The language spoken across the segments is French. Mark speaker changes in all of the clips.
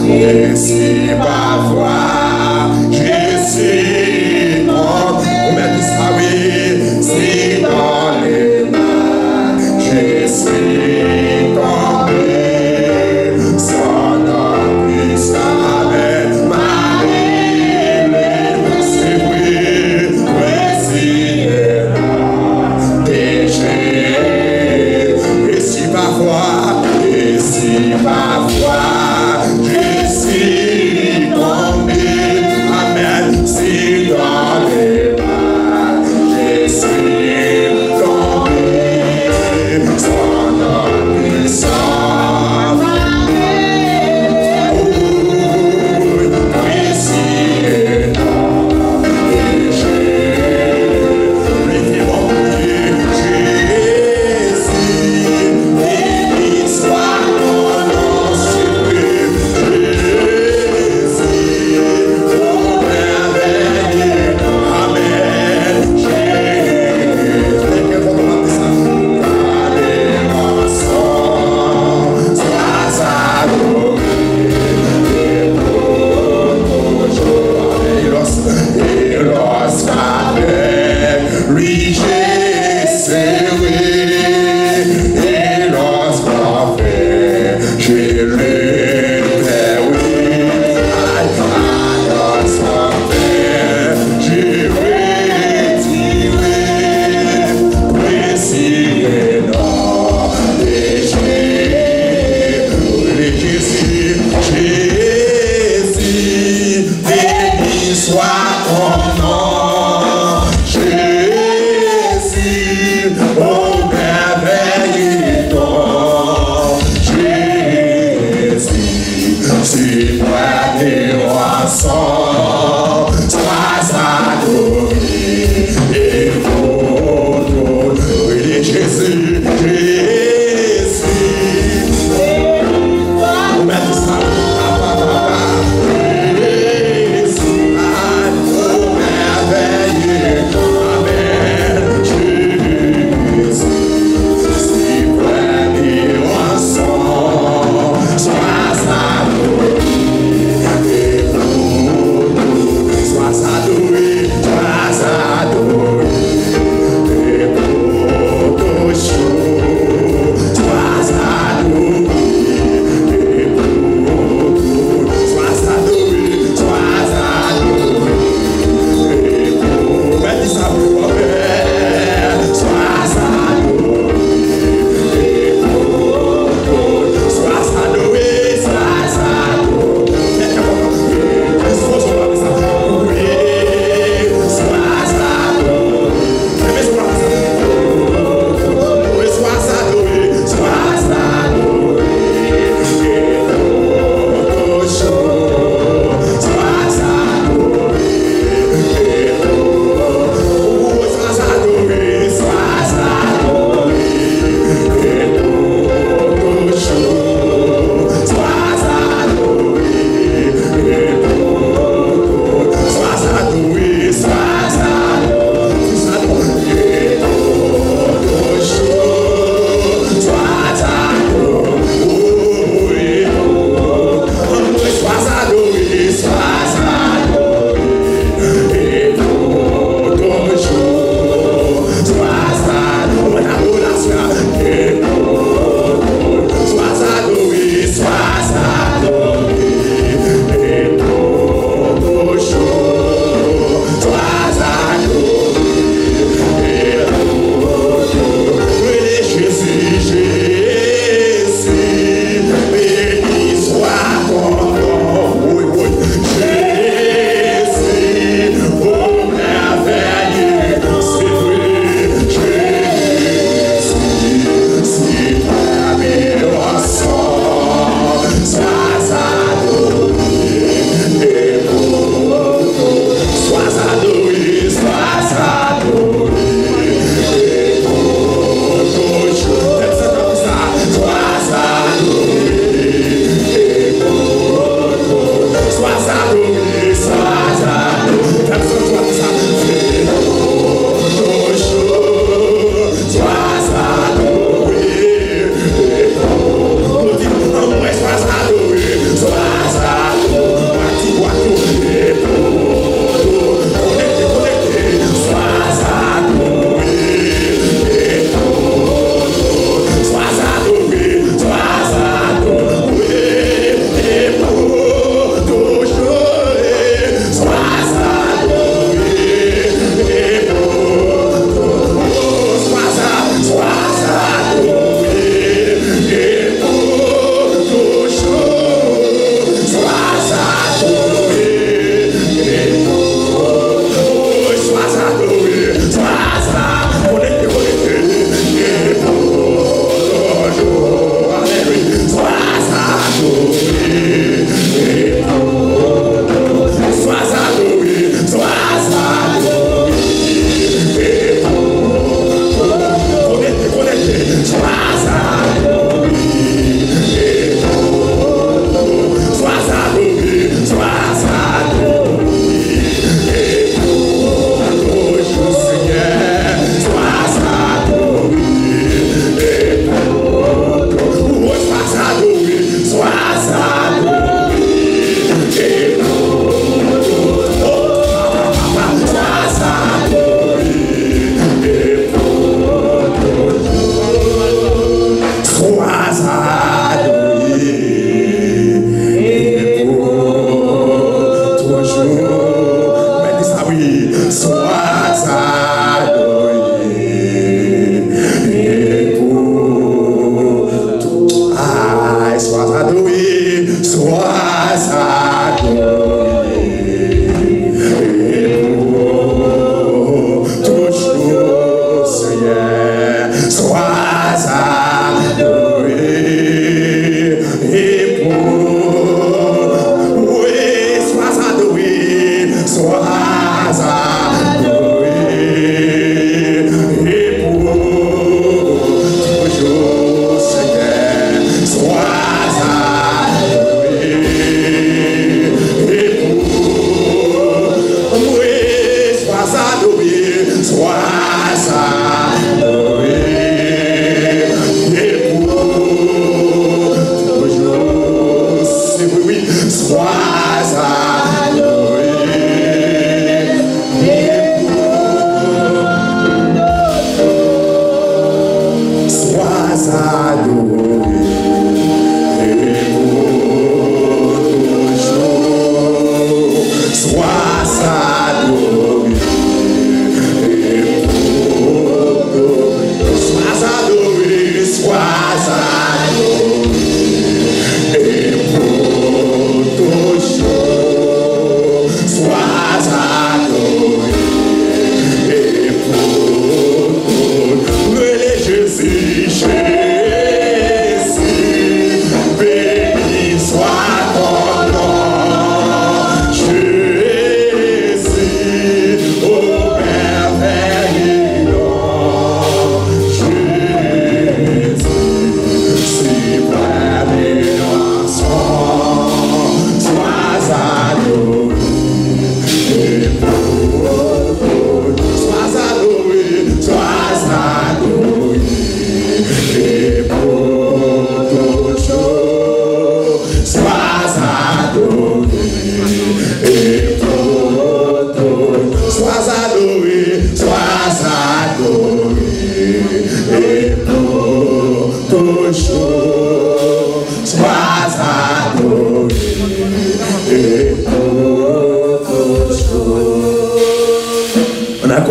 Speaker 1: Et si parfois je suis tombé, si dans les mains je suis tombé, sans plus avec ma vie, c'est oui, si est là, péché. Et si parfois, je suis tombé, amen, si dans les mains je suis tombé, son puissant, oui, si est là, péché, les mon Dieu, Jésus, béni soit ton nom suprême, Jésus, oh merveilleux, amen, Jésus, allez ensemble, sois adoré, et pour toujours, et lorsqu'avec lui j'ai serré, et lorsqu'en fait j'ai levé, oui, lorsqu'en fait j'ai retiré, précis non, Jésus, béni soit ton nom, Jésus, oh merveilleux ton, Jésus, si toi et ensemble, sois adoré, et pour nous, oui, Jésus,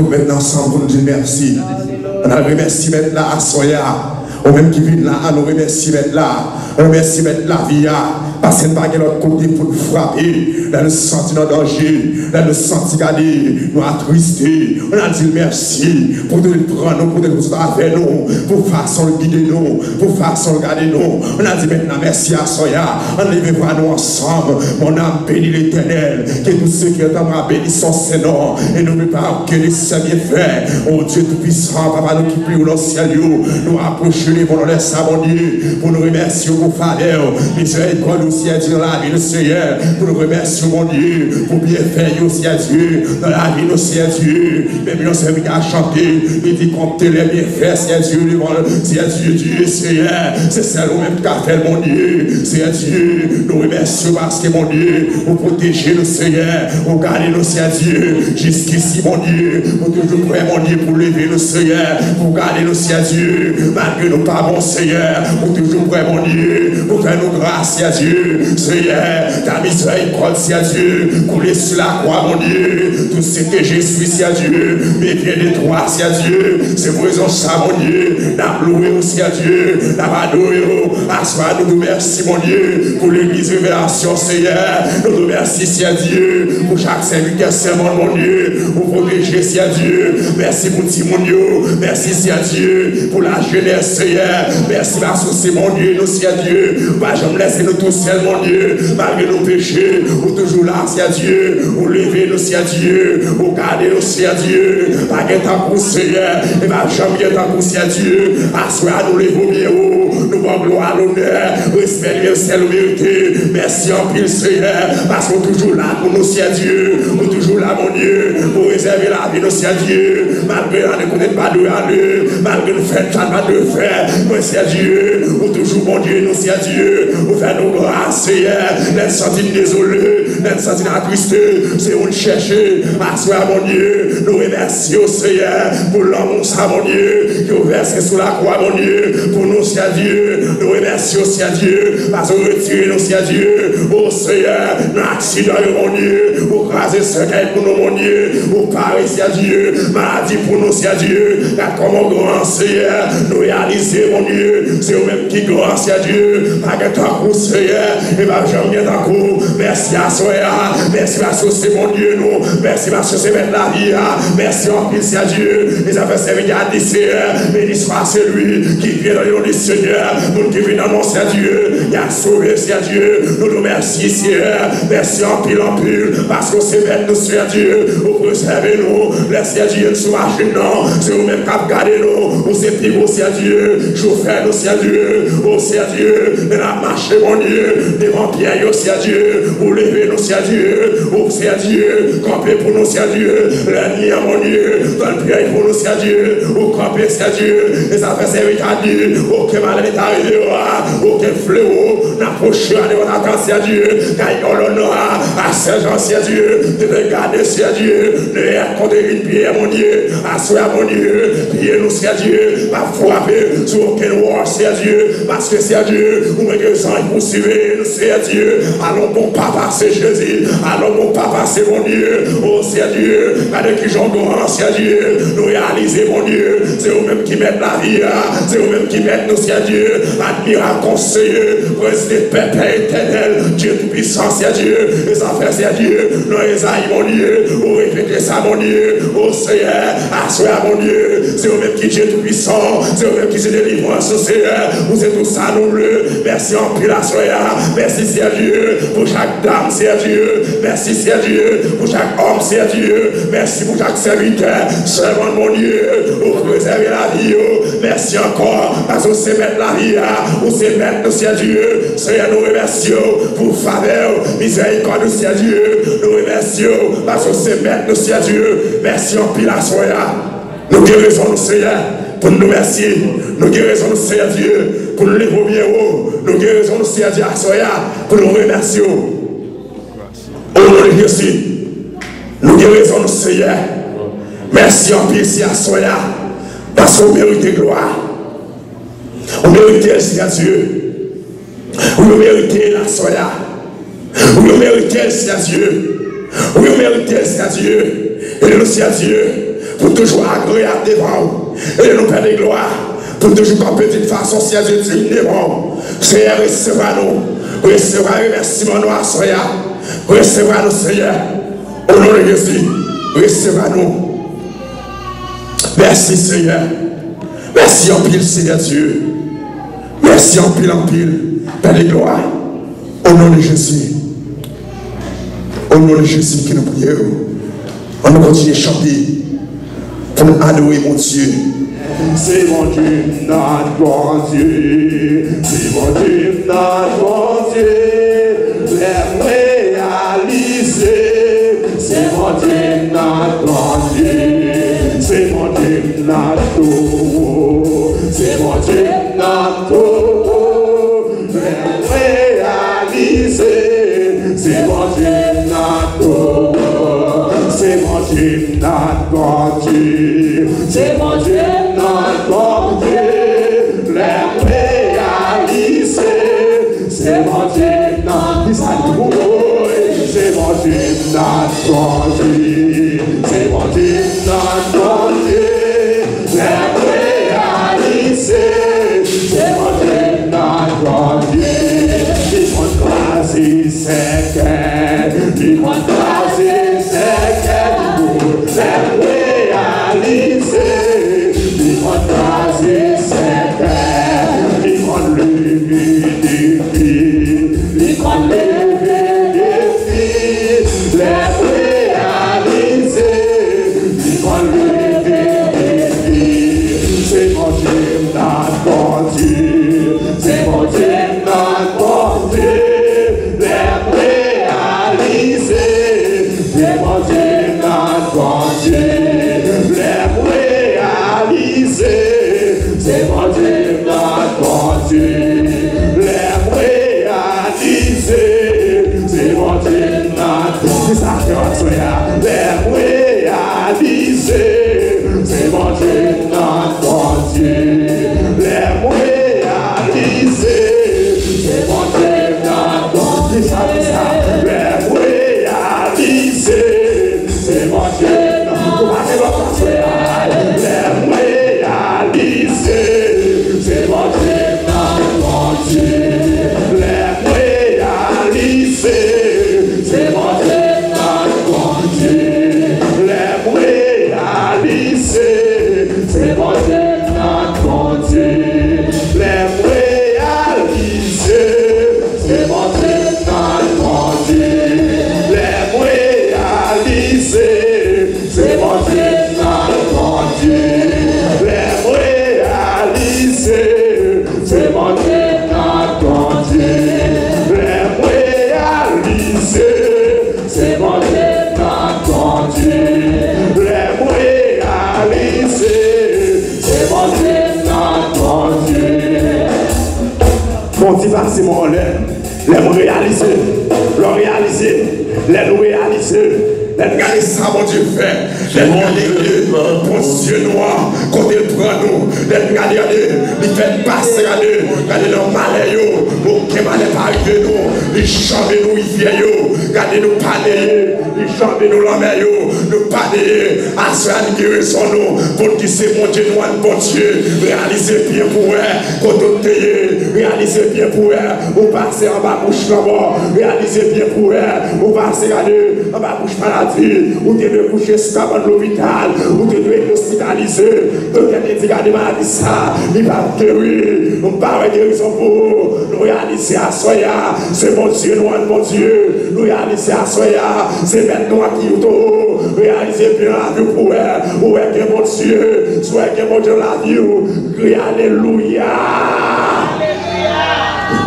Speaker 1: Maintenant ensemble pour nous dire merci. On a remercié mettre là à Soya. Au même qui vit là, on nous remercie mettre là. On remercie mettre la vie. Parce que nous n'avons pas l'autre côté pour nous frapper. Là, nous sentir en danger. Là, nous sentir garder. Nous attristés. On a dit merci pour nous prendre, pour nous avec nous. Pour façon de guider nous. Pour façon de garder nous. On a dit maintenant merci à Soya. On lève nous ensemble. Mon âme bénit l'Éternel. Que tous ceux qui entendent bénir son Seigneur. Et n'oublie pas que les saints bienfaits. Oh Dieu Tout-Puissant, Papa, nous qui prions dans le ciel. Nous approchons les bons laisse à mon Dieu. Pour nous remercier pour faveur. Miséricorde aussi à Dieu dans la vie de Seigneur. Pour nous remercier mon Dieu. Pour bien faire aussi à Dieu. Dans la vie aussi à Dieu. Même nous sommes à chanter. Il dit compter les bienfaits. C'est à Dieu. C'est à Dieu, Dieu, Seigneur. C'est celle au même qu'a fait mon Dieu. C'est à Dieu. Nous remercions parce que mon Dieu. Pour protéger le Seigneur. Pour garder nous, c'est à Dieu. Jusqu'ici, mon Dieu. Pour toujours prêt, mon Dieu. Pour lever le Seigneur. Pour garder nous, c'est à Dieu. Malgré nos pas, mon Seigneur. Pour toujours prêt, mon Dieu. Pour faire nos grâces, c'est à Dieu. Seigneur, ta miséricorde, c'est à Dieu. Couler sur la croix, mon Dieu. Tout ce que je suis, c'est à Dieu. Mes pieds de toi, c'est à Dieu. C'est pour raison ça, mon Dieu. N'a loué aussi à Dieu. N'a adoré. Assois, nous merci, mon Dieu. Pour l'église révélation, Seigneur. Nous nous merci, c'est à Dieu. Pour chaque serviteur, c'est mon Dieu. Pour protéger, c'est à Dieu. Merci pour Timonio. Merci, c'est à Dieu. Pour la jeunesse, Seigneur. Merci parce que c'est mon Dieu, nous, c'est à Dieu. Pas jamais laisser nous tous seuls, mon Dieu. Malgré nos péchés, ou toujours là, c'est à Dieu. Ou lever nous, c'est à Dieu. Ou garder nous, c'est à Dieu. Pas qu'un temps pour Seigneur. Et pas jamais un temps pour c'est à Dieu. Assois, nous levons bien haut. Nous avons gloire, l'honneur. Respect, le ciel, vérité. Merci en pile, Seigneur. Parce qu'on est toujours là pour nous, c'est à Dieu. On est toujours là, mon Dieu. Pour réserver la vie, nous, c'est à Dieu. Malgré on ne connaît pas de aller. Malgré le fait, ça n'a pas de faire. Nous, c'est à Dieu. On est toujours, mon Dieu, nous, c'est à Dieu. On fait nos grâces, Seigneur. Nous sommes désolés. Nous sommes attristés. C'est où nous chercher. Assois, mon Dieu. Nous remercions, Seigneur. Pour l'homme, ça, mon Dieu. Qui a versé sous la croix, mon Dieu. Pour nous, c'est à Dieu. Nous remercions, c'est à Dieu. Parce qu'on retire nous, c'est à Dieu. Oh, Seigneur. Nous accident, mon Dieu. Pour craser ce qu'il pour nous, mon Dieu. Pour parler, c'est à Dieu. Maladie pour nous, c'est à Dieu. Comment grand, Seigneur. Nous réaliser, mon Dieu. C'est au même qui grand, c'est à Dieu. Pas que toi, pour Seigneur. Et pas jamais d'accord. Merci à soi. Merci parce que c'est mon Dieu, nous. Merci parce que c'est mettre la vie. Merci en plus à Dieu. Les affaires servir à Dieu. Béni soit celui qui vient dans le nom du Seigneur. Nous qui vient dans mon Dieu. Il a sauvé, c'est Dieu. Nous nous remercions, Seigneur. Merci en pile, parce que c'est mettre nous, c'est Dieu. Vous préservez nous. Merci à Dieu, nous marchez, non. C'est vous-même qui avez gardé nous. Vous êtes pivot, c'est Dieu. Chauffeur, nous, c'est Dieu. Oh, c'est Dieu. Mais la marche, mon Dieu. Devant Pierre, c'est Dieu. Vous levez, nous, c'est Dieu. Oh, c'est Dieu. Campez pour nous, c'est Dieu. La nuit, mon Dieu. Dans le prière pour nous, c'est Dieu. Vous campez, c'est Dieu. Et ça fait servir à Dieu. Aucun mal n'est arrivé. Aucun fléau n'approche à notre attente, c'est Dieu. Car il y a l'honneur à Saint-Jean, c'est Dieu. De regarder, c'est Dieu. De raconter une pierre, mon Dieu. Assoir, mon Dieu. Priez nous, c'est Dieu. Pas frapper sur aucun roi, c'est Dieu. Parce que c'est Dieu. Nous mettons les anges pour suivre, c'est Dieu. Allons, mon papa, c'est Jésus. Allons, mon papa, c'est mon Dieu. Oh, c'est Dieu. Avec qui j'en grand, c'est Dieu. Nous réaliser, mon Dieu. C'est eux-mêmes qui mettent la vie. C'est eux-mêmes qui mettent nous, c'est Dieu. Admirable conseiller. Président, Père éternel. Dieu tout-puissant, c'est Dieu. Et ça fait, c'est Dieu. Nous, Esaïe, mon Dieu. Oh, répétez ça, mon Dieu. Oh, Seigneur. Assoir, mon Dieu. C'est eux-mêmes qui Dieu tout-puissant. C'est eux-mêmes qui se délivrent, Seigneur. Vous êtes tout ça, nous le. Merci en pile, Seigneur. Merci, c'est Dieu. Pour chaque dame, c'est Dieu. Merci, c'est Dieu. Pour chaque homme, c'est Dieu. Merci pour chaque serviteur. Servant, mon Dieu. Pour préserver la vie. Merci encore. Parce que c'est mettre la vie. Pour c'est mettre, c'est Dieu. Seigneur, nous remercions pour faveur. Miséricorde, c'est Dieu. Nous remercions. Parce que c'est mettre, c'est Dieu. Merci en pile, Seigneur. Nous guérissons, Seigneur. Pour nous remercier, nous guérissons nous Seigneur Dieu, pour nous lever bien haut, nous guérissons nous Seigneur Dieu à Soya, pour nous remercier. Au nom de Jésus, nous guérissons nous Seigneur. Merci en pile à Soya, parce qu'on mérite gloire. On mérite le Seigneur Dieu. On mérite la Soya. On mérite le Seigneur Dieu. On mérite le Seigneur Dieu. Et le Seigneur Dieu, pour toujours agréable devant vous. Et nous faire des gloires pour toujours camper d'une façon si Dieu digne devant. Seigneur, recevra-nous. Recevra remerciement nous à Soya. Recevra-nous, Seigneur. Au nom de Jésus, recevra-nous. Merci, Seigneur. Merci en pile, Seigneur Dieu. Merci en pile, Père des gloires. Au nom de Jésus. Au nom de Jésus qui nous prions. On nous continue à chanter. Pour nous adorer, mon Dieu.
Speaker 2: C'est mon Dieu, notre bon Dieu. C'est mon Dieu, notre bon Dieu. Les réaliser. C'est mon Dieu, notre bon Dieu. C'est mon Dieu, notre tout. C'est mon Dieu, notre tout. Les réaliser. C'est mon Dieu, notre tout. C'est mon Dieu, notre bon Dieu. C'est mon Dieu, notre bon Dieu. Les réaliser. C'est mon Dieu, notre c'est mon Dieu, notre bon Dieu. C'est mon Dieu, notre bon Dieu. Les réaliser. C'est mon Dieu, notre bon Dieu. Il faut croiser ses quêtes. Il faut croiser ses quêtes. Les réaliser. Il faut croiser ses quêtes. Il faut lever des filles. Il faut lever des filles. Les réaliser. Il faut lever des filles. C'est mon Dieu, notre bon Dieu. C'est mon Dieu, notre bon Dieu. Les réaliser. C'est mon Dieu, notre bon Dieu. Les réaliser. C'est mon Dieu, notre bon Dieu. Les réaliser. C'est mon Dieu, notre bon Dieu. Les réaliser. C'est mon Dieu, notre bon Dieu. Les réaliser. C'est mon Dieu, notre bon Dieu. Les réaliser. C'est mon Dieu, notre bon Dieu. Les réaliser. C'est mon Dieu, notre bon Dieu. Les réaliser. passer mon l'air. Les réaliser, le réaliser, les réaliser.
Speaker 1: Regardez ça, mon Dieu, fait. Regardez, mon Dieu noir, quand il prend nous. Regardez, il fait passer, regardez nos malheurs, aucun malheur pas arrivé nous. Il change nous, il vient, regardez nous parler, il change nous la mer, nous parler, à ce qui guérison nous, pour qui c'est mon Dieu noir, bon Dieu, réalisez bien pour elle, quand on te réalisez bien pour elle, ou passez en bas bouche là-bas, réalisez bien pour elle, ou passez en bas bouche malade. Ou tu devais coucher scabant de l'hôpital, ou tu devais être hospitalisé, tu devais te dire des maladies, ça, il va guérir, on parle de guérison pour nous réaliser à Soya, c'est mon Dieu, mon Dieu, nous réaliser à Soya, c'est maintenant qui nous réaliser bien la vie pour elle, ou est que mon Dieu, soit que mon Dieu la vie, alléluia.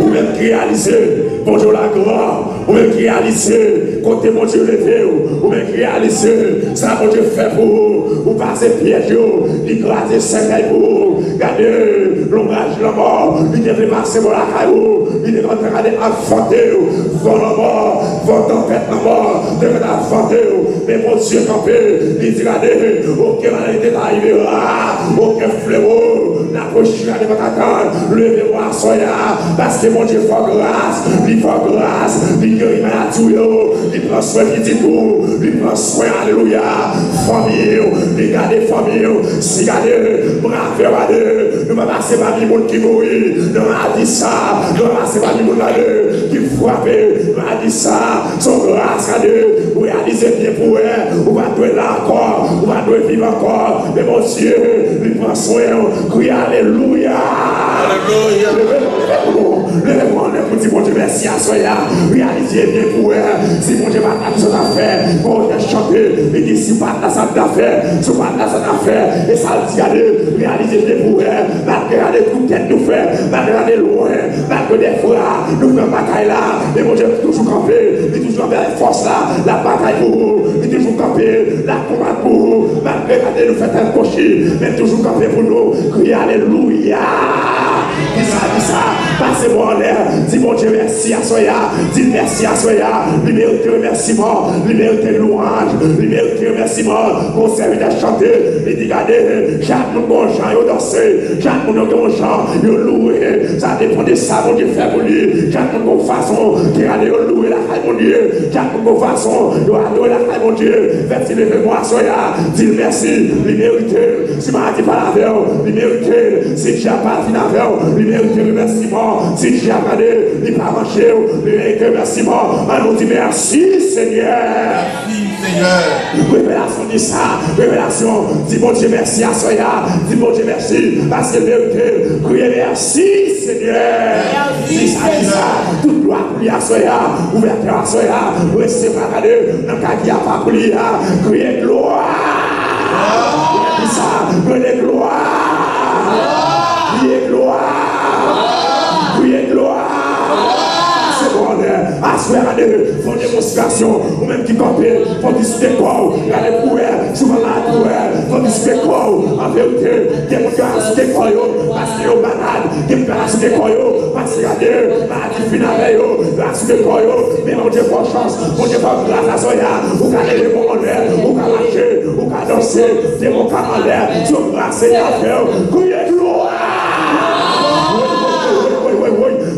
Speaker 1: Ou même réaliser, bonjour la gloire, ou même réaliser, côté mon Dieu levé, ou même réaliser, ça mon Dieu fait pour vous, ou passer piège, l'écraser cercueil pour vous, regardez l'ombrage de la mort, il devait passer pour la caillou, il devait regarder affronter, vont la mort, vont tempête la mort, devait affronter, mais mon Dieu campé, il dit regardez, aucun maladie n'arrivera, aucun fléau, la prochaine de votre attente, levez-moi à Soya, parce que mon Dieu fait grâce, il fait grâce, il guérit ma tout, il prend soin de tout, il prend soin, alléluia, famille, il garde famille, si gardez, brave, ne va passer par les gens qui mourir, ne m'a dit ça, ne va passer par les gens qui frappent, ne m'a dit ça, son grâce à Dieu, vous réalisez bien pour elle, vous va trouver là encore, vous va trouver vivre encore, mais mon Dieu, il prend soin, crie alléluia. Alléluia. Levez-moi, pour dire mon Dieu, merci à Soya. Réalisez bien pour elle. Si mon Dieu va faire son affaire, pour chanter, il dit si pas dans sa affaire, si pas dans sa affaire, et ça le dit, réalisez bien pour elle. Malgré tout tête nous fait, malgré loin, malgré des fois, nous faisons bataille là, mais mon Dieu toujours campé, il toujours avec force là, la bataille pour vous, il toujours campé, la combat pour vous, malgré que nous fait un cocher, mais toujours campé pour nous, criez alléluia. Dis ça, passez-moi en l'air, dis mon Dieu merci à Soya, dis merci à Soya, lui mérite remerciement, lui mérite louange, lui mérite remerciement, pour servir de chanter, il dit regardez, chaque monde bon chant, il danser, chaque monde bon chant, il louer, ça dépend de ça, mon Dieu fait pour lui, chaque monde bon façon, qui a louer la caille mon Dieu, chaque monde bon façon, il a louer la caille mon Dieu, merci levez-moi à Soya, dis merci, lui mérite, si m'a dit pas la veille, lui mérite, si tu n'as pas fini la veille, lui mérite remerciement, si tu as regardé, il n'a pas marché, lui mérite remerciement, on nous dit merci Seigneur. Merci Seigneur. Révélation dit ça, révélation, dis mon Dieu merci à Soya, dis mon Dieu merci, parce qu'il mérite, criez merci Seigneur. Dis ça, toute gloire pour lui à Soya, ouverture à Soya, recevoir à Dieu, dans le cas qui a pas pour lui, criez gloire. Dis ça, criez gloire. Criez gloire. Criez gloire. C'est bon, assurer à Dieu, pour démonstration, ou même qui campait, pour discuter quoi, regardez pour elle, souvent là pour elle, pour discuter quoi, en vérité, qui est mon cœur à discuter quoi, parce qu'il est malade, qui est à discuter quoi, parce qu'il y a des maladies finales, à discuter quoi, mais mon Dieu, pour chance, mon Dieu, pour grâce à Soya, ou qu'à lever mon l'air, ou qu'à marcher, ou qu'à danser, des mon corps en l'air, sur grâce et à faire, criez gloire.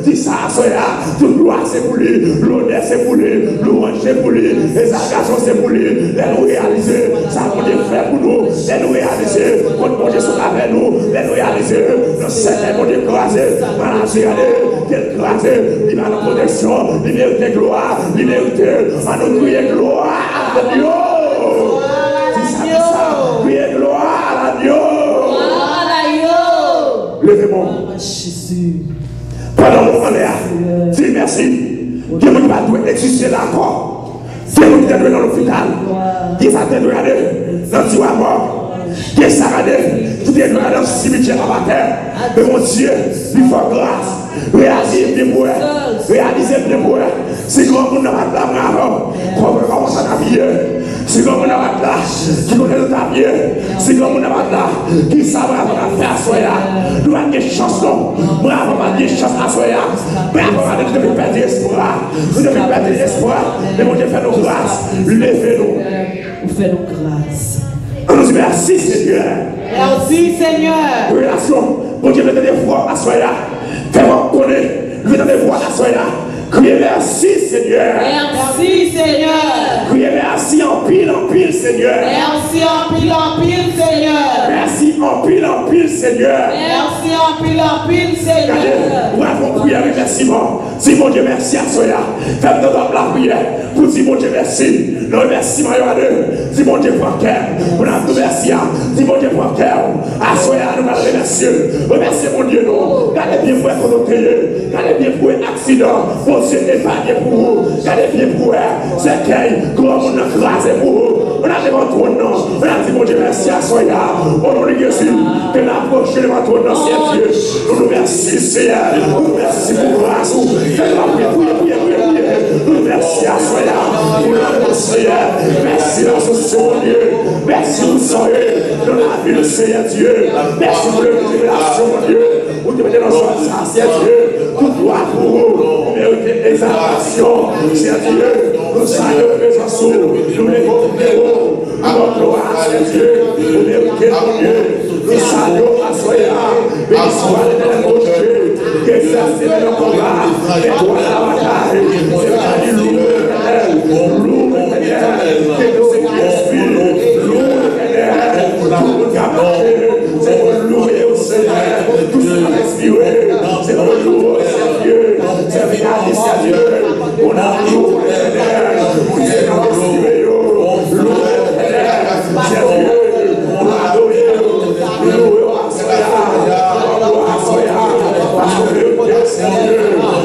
Speaker 1: Dis ça, Soya, toute gloire c'est pour lui, l'honneur c'est pour lui, louange c'est pour lui, l'exaltation c'est pour lui, les nous réaliser, ça pour Dieu faire pour nous, les nous réaliser, quand mon Dieu soit avec nous, les nous réaliser, nous certains mon Dieu crasé, voilà, c'est quel crasé, il va la protection, il mérite gloire, il mérite, à nous crier gloire à Dieu. Dis ça, crier gloire à Dieu. Levez-moi. Pendant le moment là, dis merci. Dieu ne va pas exister là encore. Dieu nous t'a donné dans l'hôpital. Dieu va te donner dans le tiroir mort. Dieu s'est regardé. Tout est donné dans le cimetière en terre. Mais mon Dieu, il faut grâce. Réalisez bien pour elle. Réalisez bien pour elle. Si grand monde n'a pas de la main, comment ça t'habiller?
Speaker 2: Si comme on a là, qui connaît le tapier, si comme on a là, qui saura faire à soya, nous avons des chances, non, nous avons pas de chance à soya, mais avant de perdre l'espoir, nous devons perdre l'espoir, mais mon Dieu fait nos grâces, levez-nous.
Speaker 3: Vous faites nos grâces.
Speaker 2: On nous dit merci Seigneur.
Speaker 3: Merci Seigneur.
Speaker 2: Relation, mon Dieu, mettez des voix à soya, fais-moi connaître, mettez des voix à soya. Criez merci Seigneur.
Speaker 3: Merci Seigneur.
Speaker 2: Criez merci en pile Seigneur.
Speaker 3: Merci en pile Seigneur.
Speaker 2: Merci en pile Seigneur.
Speaker 3: Merci en pile Seigneur.
Speaker 2: Nous avons prié remerciement. Si mon Dieu merci à Soya. Faites notre la prière pour dire mon Dieu merci. Le remerciement à deux. Si mon Dieu prend cœur. On a tout merci. Si mon Dieu prend cœur. À Soya nous allons remercier. Remerciez mon Dieu nous. Gardez bien pour être notre gardez bien pour un accident. Dieu épargné pour vous, gardez bien pour vous, c'est qu'il, comment on a crasé pour vous, on a devant ton nom, on a dit mon Dieu merci à Soya, au nom de Jésus, que l'approche devant ton nom, c'est Dieu, nous nous merci Seigneur, nous nous merci pour grâce, nous nous merci à Soya, nous nous Seigneur, merci dans ce Seigneur, merci pour soyez dans la vie de Seigneur Dieu, merci pour le révélation mon Dieu, vous devez dans son sang, c'est Dieu, tout droit pour vous, exaltation, c'est Dieu, nous saluons présence, nous les conférons, à notre gloire, c'est Dieu, nous méritons mon Dieu, nous saluons à Soya, béni soit l'éternel mon Dieu, que exercer le combat, et toi la bataille, c'est la loup l'éternel, que nous esprit, loup l'éternel, tout le camarade, c'est pour louer au Seigneur, tout ce qu'on a respiré, c'est pour louer au Seigneur. C'est réalisé à Dieu. On a loué l'éternel. On a respiré. Loué l'éternel. C'est Dieu. On a adoré. Loué à Soya. Loué à Soya. Parce que le Dieu, c'est Dieu.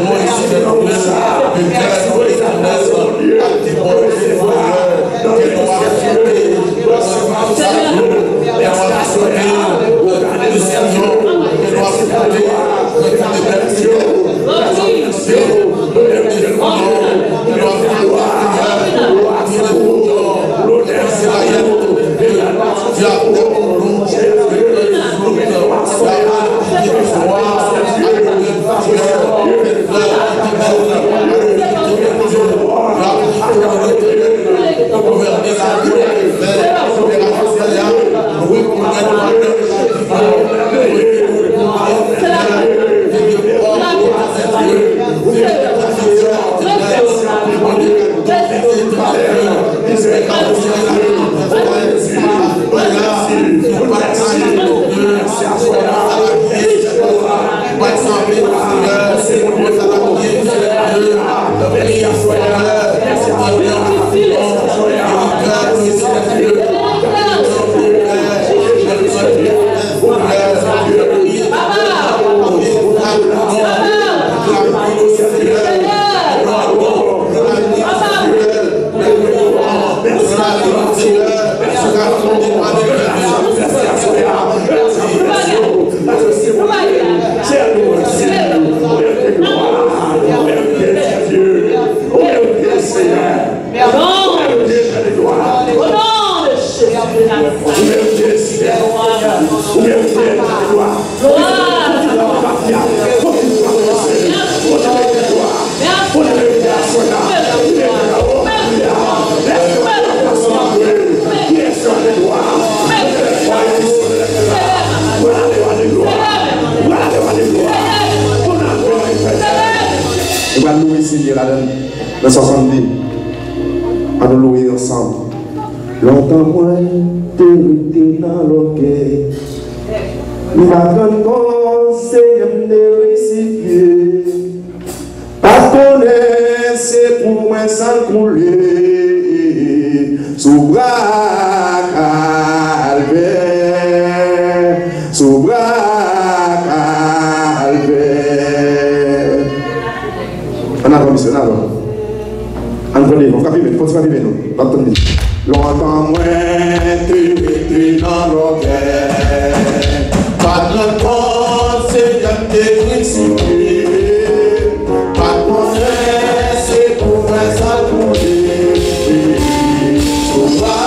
Speaker 2: Merci de nous ça. Merci pour les annonces de Dieu. Pour recevoir dans le Dieu. Recevoir ça. Merci à Soya. Regardez le Seigneur. Merci à Dieu. Merci Dieu.
Speaker 1: Le 70, à nous louer ensemble. Longtemps moins, t'es dans le quai. Nous m'attendons conseil de récipier. Pas connaître, c'est pour moi sans couler. Sous bras calvaire, sous bras calvaire. On a remis cela, alors. Entendez, on va vivre, il faut se vivre, nous. Attendez. Longtemps moins, tu dans le cœur. Pas de conseil de récipier. Pas connaître, c'est pour moi sans couler. Sous bras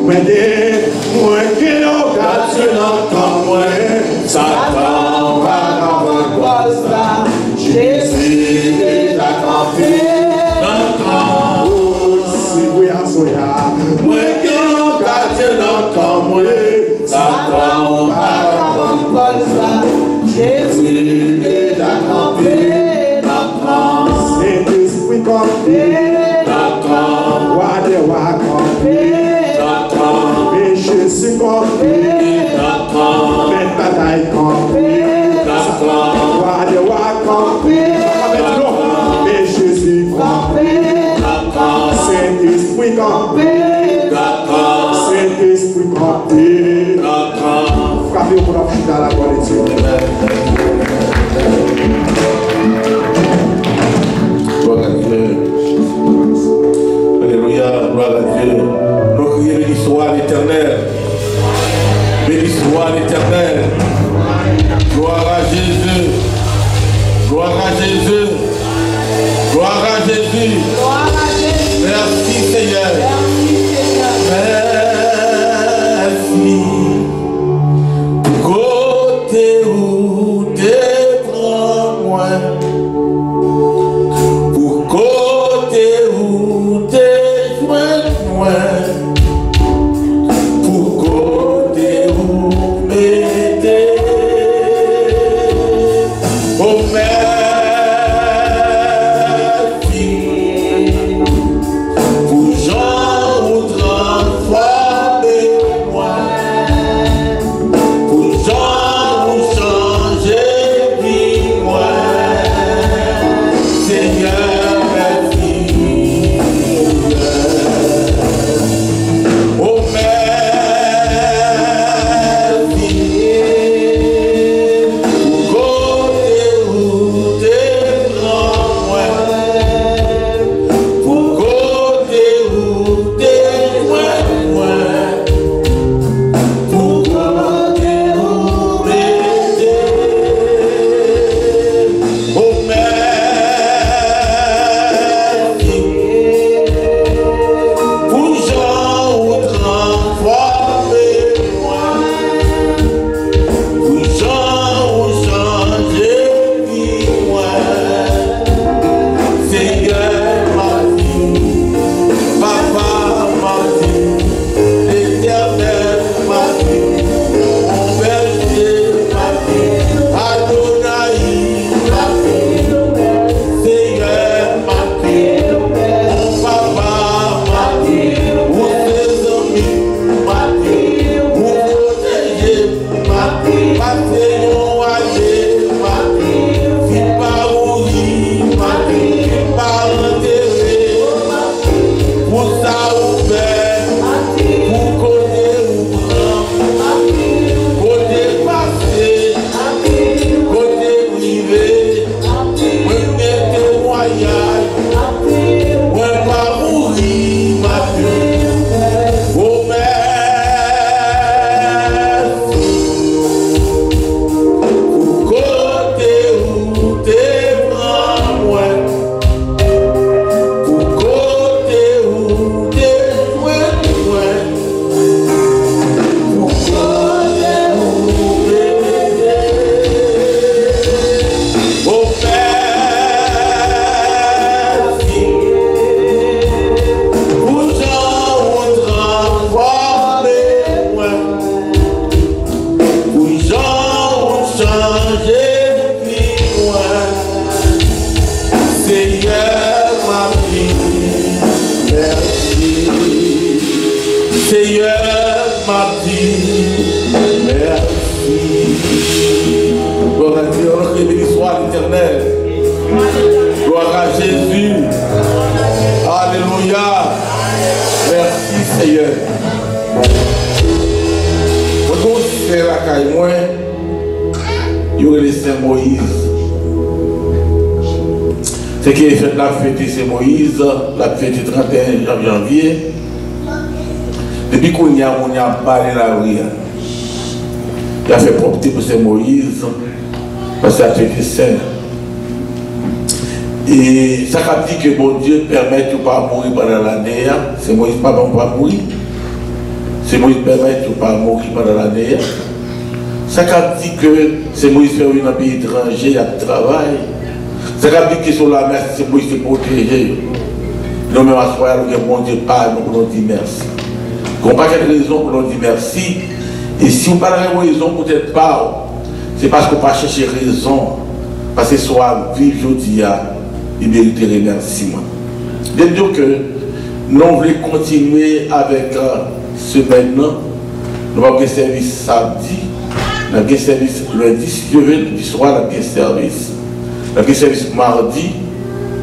Speaker 1: Moi qui occasion comme moi, Satan va avoir ça. Jésus est accompli. Si vous y assoyez, moi qui occasion comme moi, Satan va avoir ça. Jésus est accompli. Saint-Esprit compris. Roi des rois compris. Jésus compris, même bataille compris, roi de roi compris, mais Jésus compris, Saint-Esprit compris, Saint-Esprit compris. Frappez pour la chute à la gloire de Dieu.
Speaker 2: Gloire à Dieu. Alléluia, gloire à Dieu. Nous crions l'histoire éternelle. Bénis-toi l'Éternel. Gloire à Jésus. Gloire à Jésus. Gloire à Jésus. Merci Seigneur. Merci. Côté où t'es prends moi. Pour côté où t'es joint moi. Gloire à Jésus. Alléluia. Merci Seigneur. Quand on fait la caille, moi, il y aurait les Saint Moïse. Ce qui est fait la fête, c'est Moïse, la fête du 31 janvier. Depuis qu'on y a parlé la rue, il a fait propre pour Saint Moïse, parce que ça fait des saints. Et ça a dit que bon Dieu permet de ne pas mourir pendant l'année. C'est Moïse pas bon pas mourir. c'est Moïse permet de ne pas mourir pendant l'année. Ça dit que c'est Moïse faire une pays étranger, il y a de travail. Ça dit que sur la mer, c'est Moïse se protéger. Nous, même à soi, nous avons dit pas, nous voulons dire merci. Nous n'avons pas de raison pour nous dire merci. Et si on n'a pas de raison, peut-être pas, c'est parce qu'on n'a pas cherché raison. Parce que soit vivre aujourd'hui, il mérite remerciement. De dire que nous voulons continuer avec ce maintenant. Nous avons un service samedi. Nous avons un service lundi, si je veux, du soir, nous avons un service. Nous avons un service mardi,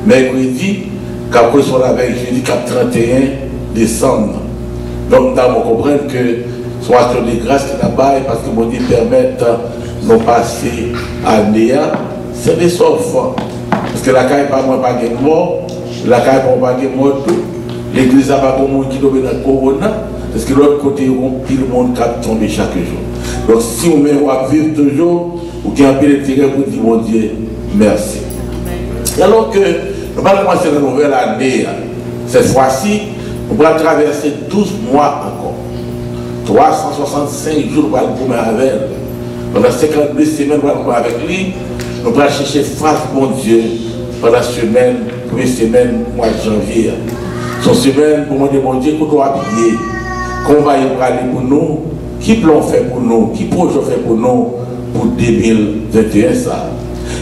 Speaker 2: mercredi, qu'après soit avec jeudi 31 décembre. Donc nous avons compris que soit sur des grâces qui là-bas, parce que mon Dieu permet de nous passer à Néa, c'est des saufs. Parce que la caille pas moins pas de mort, la caille pas de mort tout. L'église n'a pas de monde qui domine le corona, parce que l'autre côté, il le monde qui tombe chaque jour. Donc si on met à vivre toujours, ou qu'il y a un peu de terrain pour dire mon Dieu, merci. Et alors que nous allons commencer la nouvelle année, cette fois-ci, nous allons traverser 12 mois encore. 365 jours pour aller avec elle. Pendant 52 semaines, nous allons avec lui. Nous allons chercher face mon Dieu pendant la semaine, première semaine, mois de janvier. Son semaine, pour demander mon Dieu, qu'on doit habiller, qu'on va y aller pour nous, qui plan fait pour nous, qui projet fait pour nous pour 2021 ça.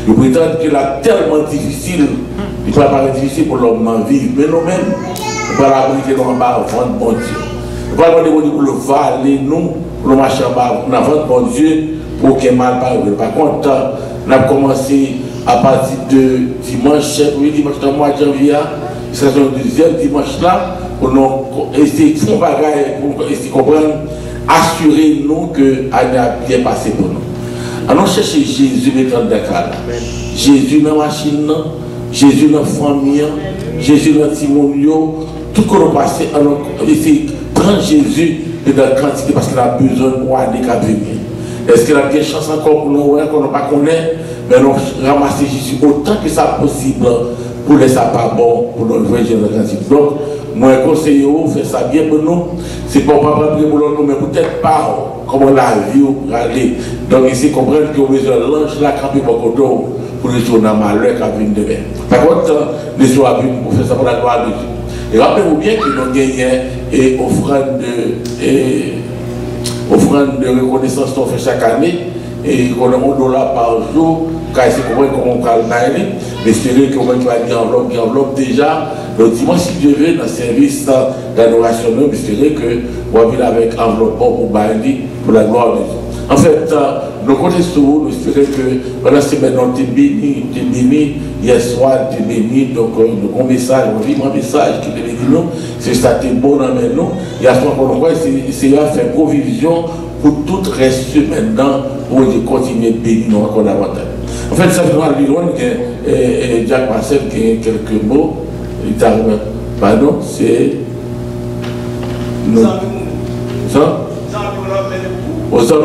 Speaker 2: Nous prétendons que c'est tellement difficile, il ne peut pas être difficile pour l'homme d'en vivre, mais nous-mêmes, nous allons abriter dans le bas avant bon Dieu. Nous allons demander pour le valer, nous, pour le marcher en bas avant bon Dieu, pour qu'il mal pas arrive. Par contre, nous avons commencé à partir de dimanche, oui, dimanche dans le mois de janvier, c'est le deuxième dimanche là, pour nous essayer de faire un bagage, pour essayer de comprendre, assurer-nous que l'année a bien passé pour nous. Alors chercher Jésus dans le décal. Jésus dans la machine, Jésus dans la famille, Jésus dans le timonio, tout ce qu'on a passé, alors essayer de prendre Jésus dans la quantité parce qu'il a besoin de moi de venir. Est-ce qu'il a des chances encore pour nous, qu'on n'a pas connaît, mais nous ramasser Jésus autant que ça possible pour laisser ça pas bon, pour nous jouer dans la quantité. Donc, moi, conseiller, faire ça bien pour nous. C'est pas pour nous, mais peut-être pas comment la vie pour aller. Donc, ici, comprendre que vous avez l'ange là, camper pour les jours dans malheur qui viennent demain. Par contre, les jours à venir pour faire ça pour la gloire de Dieu. Et rappelez-vous bien que nous gagnons offrande de reconnaissance qu'on fait chaque année. Et qu'on a $1 par jour, car c'est comment on calme, mais c'est vrai qu'on va dire enveloppe déjà. Donc dimanche, si Dieu veut, dans le service d'adoration, mais c'est vrai qu'on va venir avec enveloppe pour Bali, pour la gloire de Dieu. En fait, nous connaissons sur vous, nous espérons que pendant cette semaine, on est béni, hier soir, on est béni, donc nous avons un message, on vit un message qui est béni nous, c'est ça qui est bon dans nous. Et à ce moment-là, c'est là faire provision pour tout reste maintenant, pour continuer de bénir nous encore davantage. En fait, ça veut dire loin que Jacques Marcel qui a quelques mots, pardon, c'est. Ça? Aux hommes,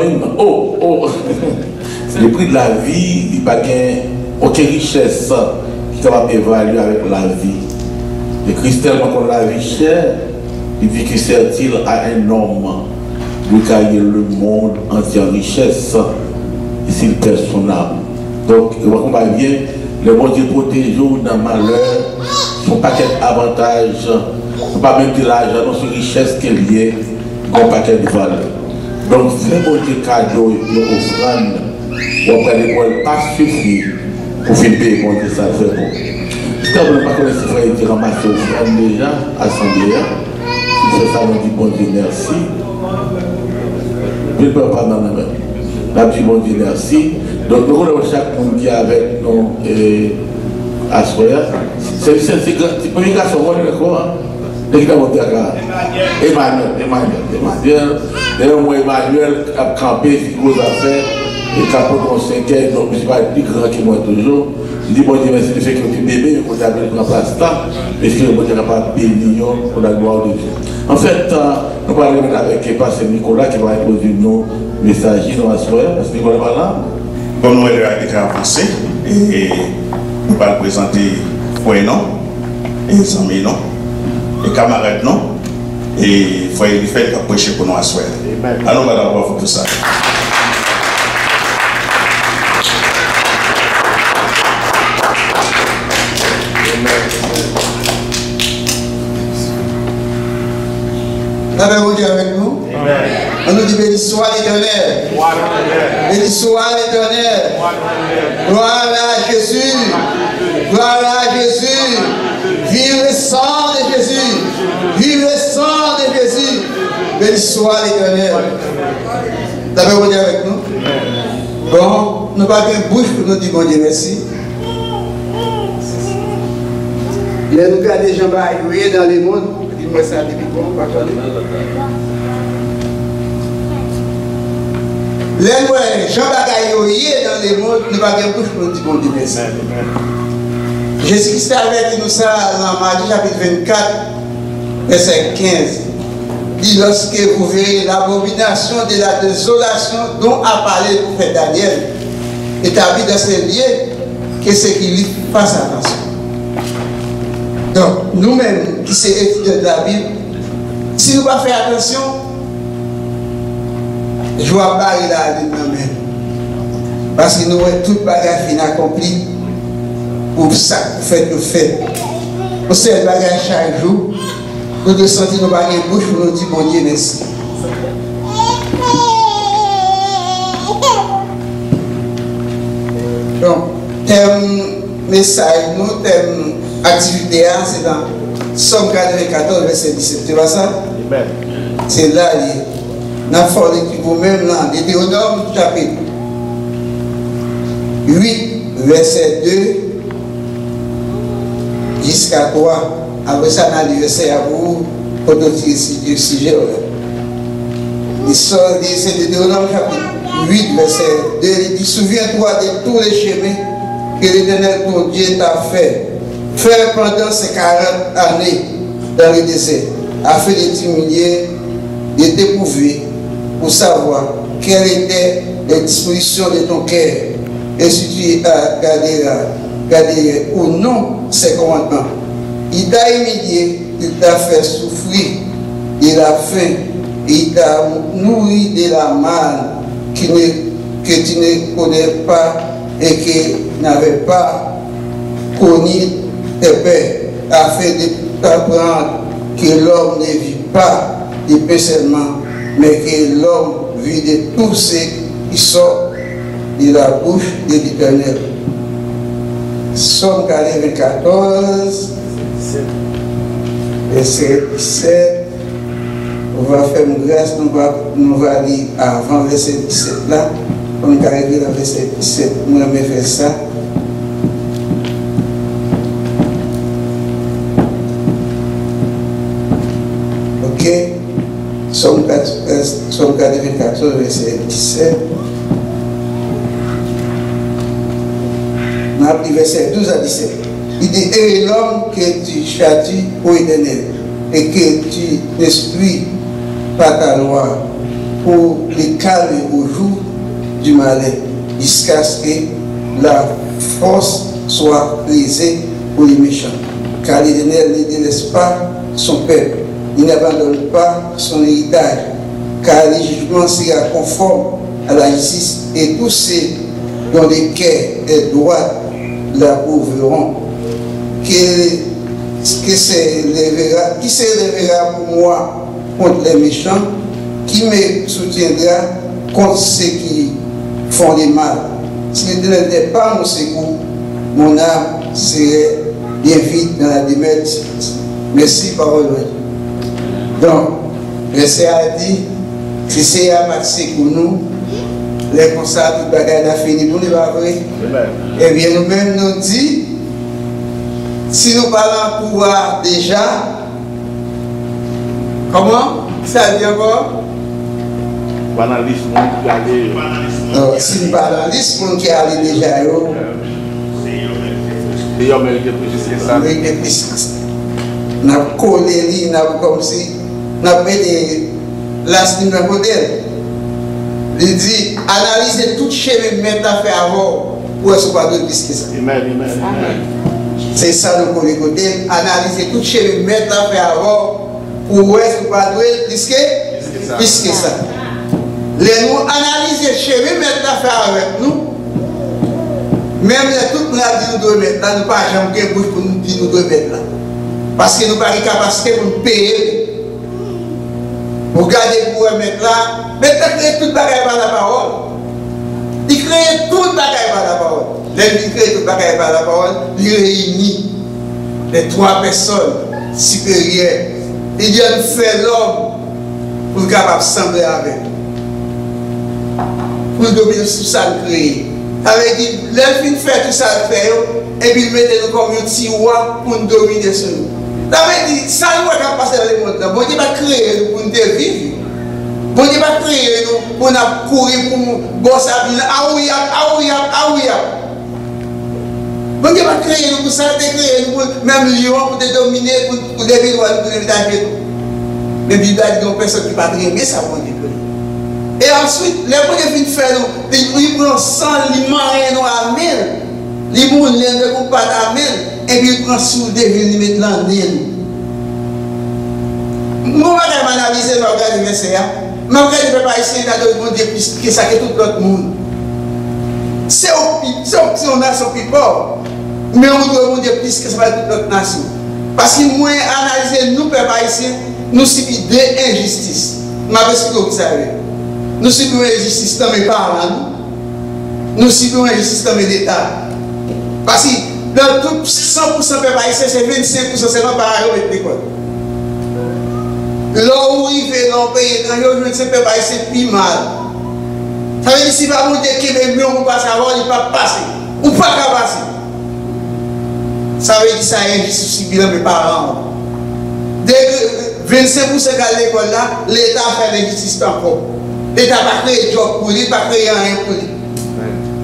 Speaker 2: c'est le prix de la vie, il n'y a pas aucune richesse qui va évaluer avec la vie. Le Christ tellement qu'on la vie chère, il dit que sert-il à un homme de gagner le monde entier en richesse et s'il perd son âme. Donc, on va bien, le bon Dieu protège dans le malheur, son paquet d'avantages, on pas même de l'argent, non, c'est richesse qui est liée, un paquet de valeur. Donc, c'est bon Dieu cadeau, l'offrande, on va l'école pas suffit pour faire payer mon Dieu, ça fait bon. Si on ne pas connaître si frère, il ramasse l'offrande déjà, assemblée, si c'est ça, on dit bon Dieu, merci. Je ne peux pas dans la main. La petite bon Dieu, merci. Donc, nous avons chaque monde qui est avec nous à Soya. C'est le premier garçon, on est quoi? Emmanuel. D'ailleurs, moi, Emmanuel a campé, c'est une grosse affaire. Et quand on est 5 ans, donc je ne suis pas plus grand que moi toujours. Je dis, bon Dieu, merci de faire que tu bébé, qu'on a bien place là. Mais si bon Dieu n'a pas béni pour la gloire de Dieu. En fait, nous parlons avec le pasteur Nicolas qui va introduire nos messages dans la soirée. Parce que Nicolas va là.
Speaker 4: Comme nous avons déjà avancé, et nous allons présenter frères non, et amis non, et camarades non, Et il faut y faire qu'à prêcher pour nous à soi. Alors, madame, pour tout ça.
Speaker 5: Avez-vous dit avec nous? On nous dit béni soit l'Éternel. Béni soit l'Éternel. Gloire à Jésus. Gloire à Jésus. Vive le sang de Jésus. Vive le sang de Jésus. Béni soit l'Éternel. Avez-vous dit avec nous? Bon, nous n'avons pas de bouche pour nous dire bon Dieu merci. Il y a nous gardé Jean-Baptiste dans le monde. Dis-moi ça, depuis bon, pas connu. Les Jean-Baptiste dans le monde, nous n'avons pas de bouche pour nous dire bon Dieu merci. Jésus-Christ avait dit nous ça dans Matthieu chapitre 24, verset 15. Dit lorsque vous verrez l'abomination de la désolation dont a parlé le prophète Daniel, établi dans ces lieux, que ce qui lui fasse attention. Donc, nous-mêmes qui sommes étudiants de la Bible, si nous ne pas faire attention, je vais barrer la vie nous-mêmes. Parce que nous avons toute bagage fin accompli pour ça que vous faites le fait. Nous sommes bagage chaque jour. Nous devons sentir nos bagages bouche pour nous dire bon Dieu merci. Donc, thème message, nous, thème activité, c'est dans Somme 94, verset 17. Tu vois ça? C'est là, nous avons fait vous-même là, Deutéronome chapitre 8, verset 2 jusqu'à 3. Après ça, dans le verset à vous, pour nous tirer le sujet. C'est Deutéronome chapitre 8, verset 2. Il dit: souviens-toi de tous les chemins que l'Éternel ton Dieu t'a fait faire pendant ces 40 années dans le désert, afin de t'humilier, de t'éprouver, pour savoir quelles étaient les dispositions de ton cœur, et si tu garderas ou non ces commandements. Il t'a humilié, il t'a fait souffrir de la faim, et il t'a nourri de la manne que tu ne connais pas et que n'avais pas connu tes pères, afin de t'apprendre que l'homme ne vit pas de pain seulement, mais que l'homme vit de tout ce qui sort de la bouche de l'Éternel. Somme 94, verset 17. On va faire une grâce, nous va lire avant verset 17 là. On va arriver à verset 17. Nous allons faire ça. Ok. Somme 94, verset 17. On a pris verset 12 à 17. Il dit: et l'homme que tu châties, ô Éternel, et que tu n'exclus pas ta loi pour les calmer au jour du malheur, jusqu'à ce que la force soit brisée pour les méchants. Car l'Éternel ne délaisse pas son peuple, il n'abandonne pas son héritage, car le jugement sera conforme à la justice, et tous ceux dont le cœur est droit l'approuveront. Qui se lèvera pour moi contre les méchants, qui me soutiendra contre ceux qui font le mal. Si l'Éternel n'était pas mon secours, mon âme serait bien vite dans la démette. Merci, parole. Donc, verset a dit, si c'est à passer pour nous, les constats, tout le bagage a fini pour nous, pas vrai? Eh bien, nous-mêmes nous dit, si nous parlons pouvoir déjà, comment? Ça veut dire quoi? Si nous parlons de liste, nous qui allons déjà, nous avons collé, nous avons comme si, nous avons mis l'as de notre modèle. Il dit, analysez tout chemin mettre à faire avant, pour être pas de plus que ça. C'est ça le côté. Analyser tout chemin mettre à faire avant, Pour est-ce que pas doué plus que ça. Les nous analyser chez nous, mettre l'affaire avec nous. Même les tout le monde dit nous devons mettre là, nous pas jamais bouche pour nous dire nous devons mettre là. Parce que nous n'avons pas de capacité pour nous payer. Pour garder pour mettre là, mais il crée tout le bagage par la parole. Il crée tout le bagage par la parole. Il crée tout le bagage par la parole, il réunit les trois personnes supérieures. Il dit à faire l'homme pour être capable de sembler avec. Pour dominer tout ça, le créer. Avec dit, l'elfine fait tout ça, le faire, et puis il met nous comme un petit roi pour nous dominer sur nous. Ça veut dire, ça nous va passer dans le monde. Bon Dieu va créer pour nous vivre. Bon Dieu va créer nous pour nous courir, pour nous bosser à vie. Bon Dieu va créer nous pour ça, créer nous pour même lion, pour te dominer, pour lever nous, pour lever ta vie. Mais il y a des personnes qui ne peuvent pas aimer ça, bon Dieu. Et ensuite, les gens qui faire nous, ils prennent sang, ils marient nous à mille. Ils mourent, ils ne font pas d'amen. Et puis ils prennent sous des villes, ils mettent l'en île. Moi, je vais analyser le regard du verset. Je vais regarder le papa ici, il y a d'autres Dieu plus que ça, que tout l'autre monde. C'est une nation plus pauvre. Mais on doit dire plus que ça va toute l'autre nation. Parce que moi, analyser nous, papa ici, nous subissons deux injustices. Je vais expliquer ce que vous savez. Nous subissons une injustice dans mes parents. Nous subissons une injustice dans l'État. Parce que dans tout 100% peuple haïtien, c'est 25% seulement par avec l'école. Là où il fait dans le pays étranger, c'est peuple haïtien plus mal. Ça veut dire que si pas vous dire que les millions ne pas savoir, il ne va pas passer. Ou pas passer. Ça veut dire que ça est injustice subie dans mes parents. Dès que 25% de l'école là, l'État fait l'injustice encore. L'État n'a pas créé de job pour lui, il n'a pas créé rien pour lui.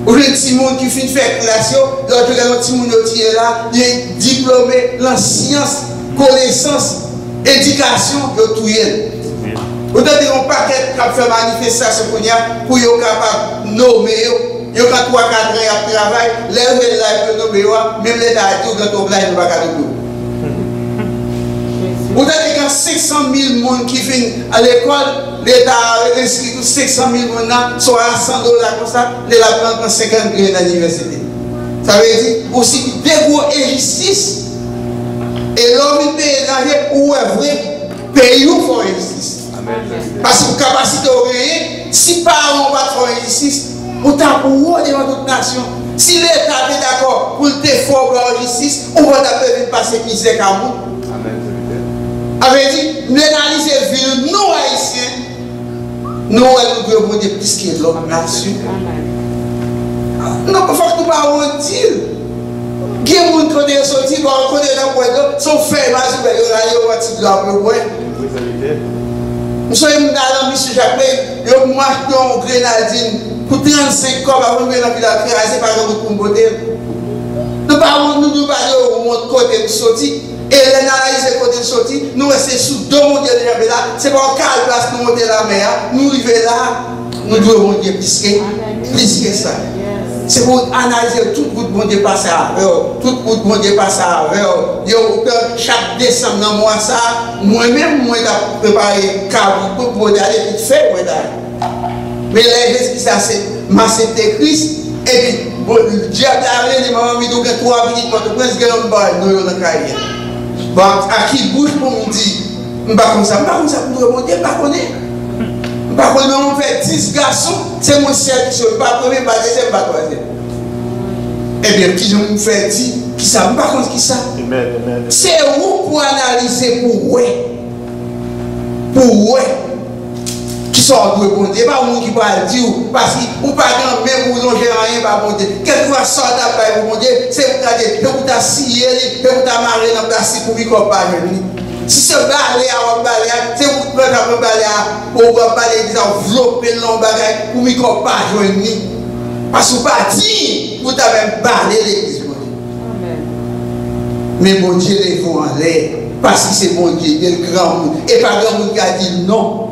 Speaker 5: Aujourd'hui, un petit monde qui fait une fécondation, l'autre, un petit monde qui est là, il est diplômé en sciences, connaissances, éducation, de tout. Vous avez un paquet qui fait manifestation pour être capable de nommer, il y a 3-4 ans de travail, les gens qui nommer, même l'État a dit que vous avez pas vous avez 500 000 personnes qui viennent à l'école, l'État a inscrit 500 000 personnes, soit à $100 comme ça, les la prendre 50 000 à l'université. Ça veut dire aussi des gros injustices. Et l'homme il paye l'argent où est vrai, paye où pour injustice. Parce que capacité au gagner, si parents ne pas faire injustice, autant pour vous devant toute nation. Si l'État est d'accord pour le défaut de la justice, on va t'appeler passer misère à vous. Avait dit, nous analyser ville, nous haïtiens, nous devons dire plus que l'autre nation. Non, il faut que nous ne pas dire. Il y a des gens qui ont sorti, qui ont sorti dans le bois, sont faits, ils ont nous sommes dans la mission Jacques, nous marchons en Grenadine pour 35 corps avant de venir dans la ville à Créaser par exemple pour me botter. Nous parlons de mon côté de sortie. Et l'analyse côté de sortie, nous restons sous deux mondiaux de là. C'est pas quelle place nous monter la mer. Nous arrivons là, nous devons dire plus que ça. C'est pour analyser tout le monde qui passe à l'heure. Tout le monde qui passe à l'heure. Chaque décembre dans moi ça, moi-même, moi j'ai préparé un câble pour aller vite faire. Mais là, ça c'est ma c'était Christ. Et puis, le diable a allé, les mamans m'ont dit que 3 minutes pour te prendre ce que nous avons dans la carrière. Bon, à qui bouge pour me dire, je ne sais pas comme ça pour remonter, je ne sais pas. Je ne sais pas comment on fait 10 garçons, c'est mon ciel qui ne pas premier, pas deuxième, pas troisième. Eh bien, qui je me fais dire, qui ça, je ne sais pas comment qui ça. C'est où pour analyser pour ouais. Qui sont doués pour Dieu, pas monde qui va dire, parce que ou pas même vous n'avez rien pas pour Dieu. Quel que soit d'après pour Dieu, c'est pour dire, que vous avez scié, que vous avez marré dans la place pour lui qu'on parle. Si c'est balai à balai, c'est vous qui prenez balai pour balai, envelopper l'on bagage pour lui qu'on parle. Parce que vous pas dit, vous avez balai l'église. Mais mon Dieu les faut en l'air, parce que c'est mon Dieu, il est le grand monde. Et pas grand monde qui a dit non.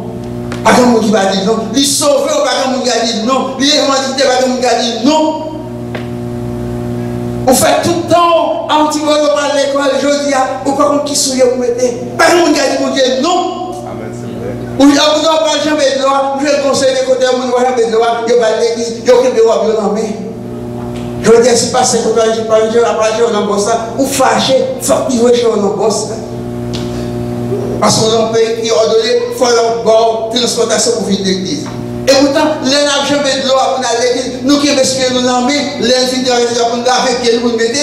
Speaker 5: Pas grand monde qui va dire non. Il sauve, pas grand monde qui a dit non. Il est revendiqué, pas grand monde qui a dit non. On fait tout le temps, un petit peu à l'école, je dis, ou par contre, qui souille vous mettez. Par contre, on dit, mon Dieu, non. Ou vous n'avez jamais de loi, je vais conseiller les côtés, vous n'avez jamais de loi, vous allez l'église, vous avez de loi, vous l'avez. Je veux dire, si pas c'est comme ça, je parle, je vais apprendre au boss, ou fâché, il faut qu'il y ait au boss. Parce qu'on a un pays qui a ordonné, il faut leur bord, transportation pour venir l'église. Et pourtant, les n'a jamais de loi pour aller l'église, nous qui respectons nos noms, les filles de la pour nous laver pieds, nous mettons.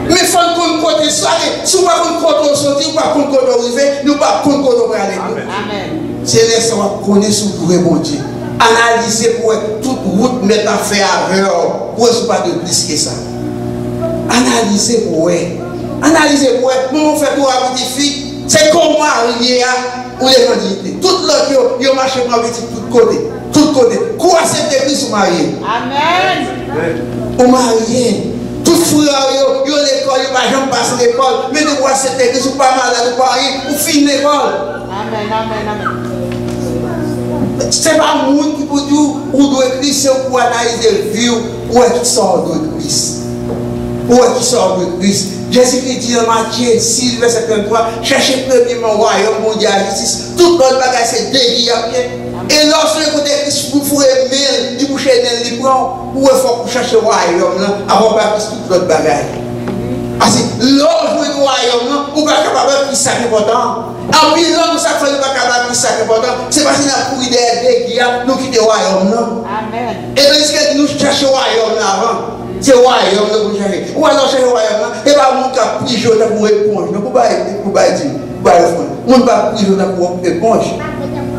Speaker 5: Mais il faut qu'on côté soirée, si on va qu'on côté sortir, ou pas qu'on côté arriver, nous pas qu'on côté pour aller. C'est laisser on connaître ce que bon Dieu. Analyser pour toute route mettre à faire à l'heure, pour ne pas de plus que ça. Analyser pour analyser pour nous fait pour avoir des filles, c'est comment marier ou les candidats. Tout l'autre qui marche pour avoir tout côté. Quoi c'est église ou marié? Amen. Ou marié. Tout frère, yo l'école, yo pas jamais passer l'école, mais de quoi c'est église ou pas malade ou pas rien, ou finir l'école. Amen. C'est pas le monde qui peut dire où doit Christ pour analyser le vieux, où est qui sort de Christ. Où est qui sort de Christ. Jésus-Christ dit dans Matthieu 6, verset 33, cherchez premièrement le royaume mondial justice. Tout notre bagage c'est déguisé à pied. Et lorsque vous écoutez Christ, vous ferez mille, vous bouchez les livres, où il faut chercher le royaume avant de Christ tout notre bagage. Parce que lorsque vous êtes au royaume, vous n'êtes pas capable de faire important. En plus, nous sommes pas capables de faire important. C'est parce que nous avons pris des déguis, nous quittons le royaume. Amen. Et parce que nous cherchons le royaume avant. C'est le royaume que vous cherchez. Ou alors chercher le royaume, et pas mon cas pris jour pour éponge. Vous ne pouvez pas dire, on ne va pas pris jour pour éponge.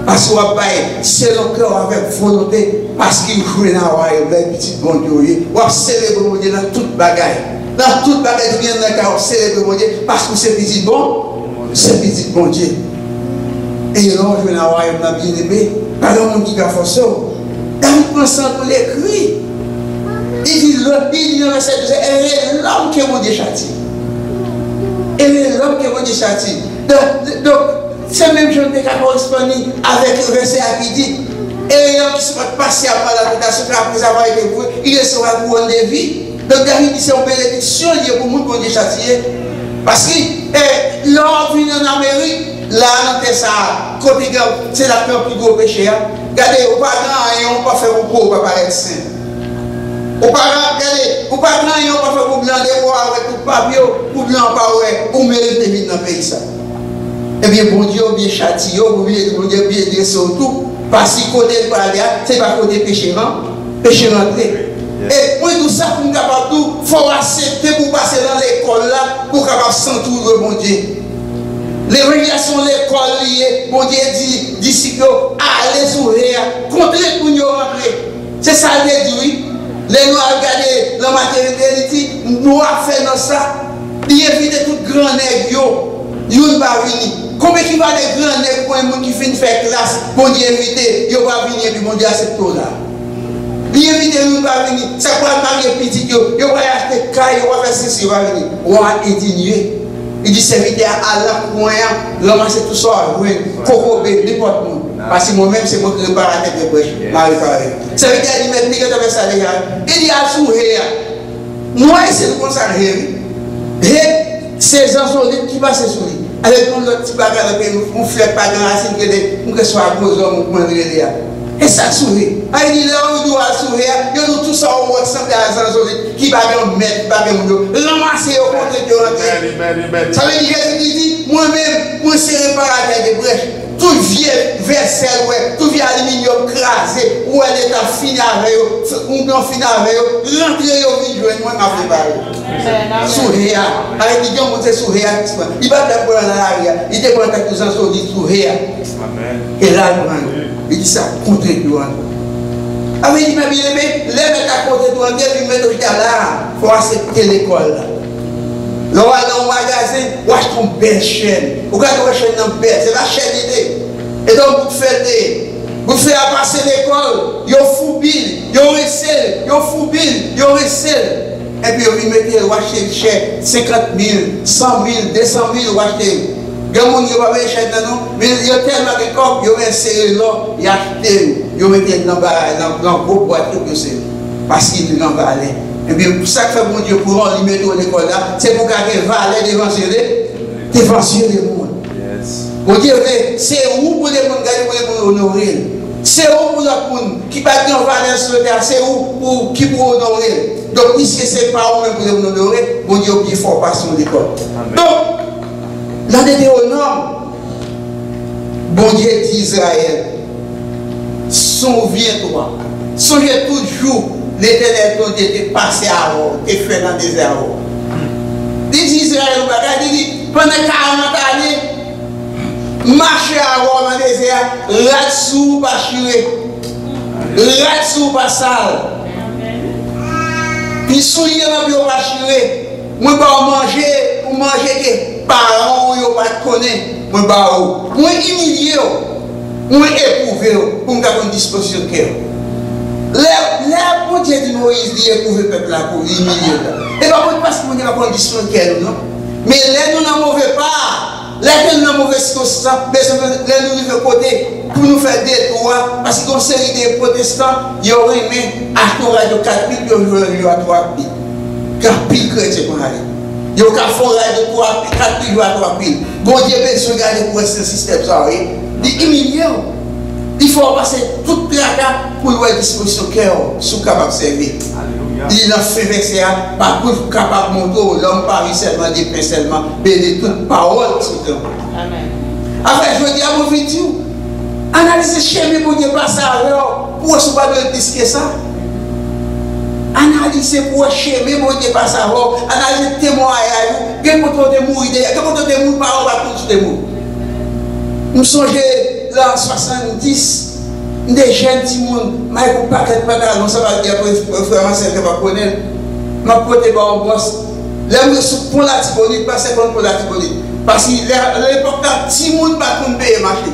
Speaker 5: Parce qu'on va c'est le cœur avec volonté, parce qu'il joue dans le royaume, les petits bons Dieu. On va célébrer mon Dieu dans toute bagaille. Dans toute bagaille, qui vient dans le cœur, célébrer mon Dieu, parce que c'est petit bon. C'est petit bon Dieu. Et là, je vais dans le royaume, bien aimé, par le monde qui a fait ça. David pense pour l'écrit. Il dit dans le verset 12, elle est l'homme que mon Dieu châtie. Elle est l'homme que mon Dieu châtie. Donc, c'est même chose qui correspond avec le verset à midi. Et l'homme qui sera passé après la tentation, après avoir été voué, il sera couronne de vie. Donc, David dit c'est une bénédiction liée pour le monde qu'on Dieu châtié. Parce que l'homme vient en Amérique, là, côté c'est la plus gros péché. Regardez, au parent, on ne peut pas faire un pauvre, pas paraître saint. Au parent, regardez, au parent, on ne peut pas faire un blanc de bois avec tout papier, ou blanc pas ouais, pour mériter de vivre dans le pays. Eh bien, bon Dieu, bien châtié, bon Dieu, bien dressé tout. Parce que côté le parler, c'est pas côté péché rentré. Et pour tout ça, pour nous capables tout, il faut accepter pour passer dans l'école là, pour capable s'entourer, bon Dieu. Les régulations de l'école liées, bon Dieu dit, d'ici que allez s'ouvrir, contrer pour nous rentrer. C'est ça le dit, les nous à regarder la maternité, nous avons fait dans ça, il évite tout grand nègre, nous va venir. Combien qui va des grands nègres pour un monde qui finit faire classe, bon Dieu éviter, il va venir, puis bon Dieu accepte tout là. Bien éviter, nous va venir, ça peut marier petit, il va acheter caille, il va faire ceci, il va venir, on va étigner. Il dit serviteur à la moyen, l'homme c'est tout ça, oui, corrober n'importe où. Parce que moi-même, c'est moi qui répare la tête de brèche, Marie-Paris. Serviteur dit, mais il dit, ça déjà. Il dit, à sourire. Moi, c'est le consacré. Et ces gens sont libres qui passent sur lui. Avec notre petit bagage, on ne fait pas de racine que ce soit gros homme ou de et ça sourit. Il dit là où il doit sourire, il y a tout ça au moins 100 qui va mettre, ramasser au contre de rentrer. Ça veut dire que Jésus dit, moi-même, moi c'est réparateur de brèche. Tout vieux vaisselle, tout vieux aluminium crasé, où elle est à finir avec eux, ou bien finir avec eux, rentrer au milieu, moi je préparé. Sourire. Avec les gens, on sait sourire. Il va te prendre dans l'arrière, il te prend ta cousin sur dit sourire. Et là, il dit ça, contre nous. Avec dit, mais bien aimé, les mettre à côté de toi, puis mettre au là, il faut accepter l'école. Là, on va dans un magasin, on achète une belle chaîne. Vous regardez la chaîne dans belle, c'est la chaîne d'idée. Et donc, vous faites passer l'école, vous fou bill, vous recèlez, vous fou bill, vous recèlez. Et puis, vous mettez, vous achetez cher, 50 000, 100 000, 200 000, vous achetez. Il y a des gens qui vont acheter, mais il y a tellement de corps, ils vont insérer là, ils achètent, ils mettent dans le gros boîte, tout ça. Parce qu'il n'en valait. Et bien, pour ça que mon Dieu, pour en limiter l'école là, c'est pour qu'il y ait valait devant le monde. Mon Dieu, c'est où pour les monde gagner, pour les monde honorer. C'est où pour le monde qui va être en valeur sur la terre, c'est où pour qui pour honorer. Donc, puisque ce n'est pas où même pour les monde honorer, mon Dieu, il faut passer son école. Donc, dans les Deutéronomes, bon Dieu dit Israël, souviens-toi, souviens toujours l'Éternel ton Dieu t'est passé à l'eau, t'es fait dans le désert. Il dit Israël, il dit, pendant 40 années, marcher à l'eau dans le désert, là-dessous pas chiré, là-dessous pas sale. Puis soulier dans le pas chiré, moi pas manger, ou manger que parents ou pas connaître, moi pas ou, moi humilier, moi éprouver pour me faire une disposition de cœur. Là, pour Dieu dit Moïse, il éprouve le peuple là pour humilier. Et pas parce qu'on a pas une disposition de cœur, non? Mais là, nous n'en mauvais pas. Là, nous n'en mauvais circonstance, mais là, nous devons côté pour nous faire des droits, parce qu'il y a une série de protestants, ils auraient aimé acheter un radio 4 piles, ils auraient à 3 piles. 4 piles chrétiens qu'on a. Ils ont fait un radio 3 piles, 4 piles, ils auraient à 3 piles. Bon Dieu, bien regarder pour ce système, ça, il humilié. Il faut passer toute la carte pour avoir une disposition de cœur, sous capable de servir. Il a fait verser, pas pour capable de monter, l'homme parie seulement des pains seulement, mais de toute parole tout le temps. Amen. Après, je dis à vos vidéos, analysez chez moi pour Dieu passer alors, pour ce pas de disquer ça. Analysez pour chez moi pour Dieu passer alors, analysez témoignage, quel contrôle de mourir, quel contrôle de mourir, par rapport à tout de mourir. Nous songez là en 70, des jeunes petits monde, Michael Paquet, non, ça va dire pour frère Marcel que va connaître, m'a porté par un boss. Là, je suis pour la Tibonite, pas 50 pour la Tibonite. Parce que l'époque, tout le monde va tomber et marcher.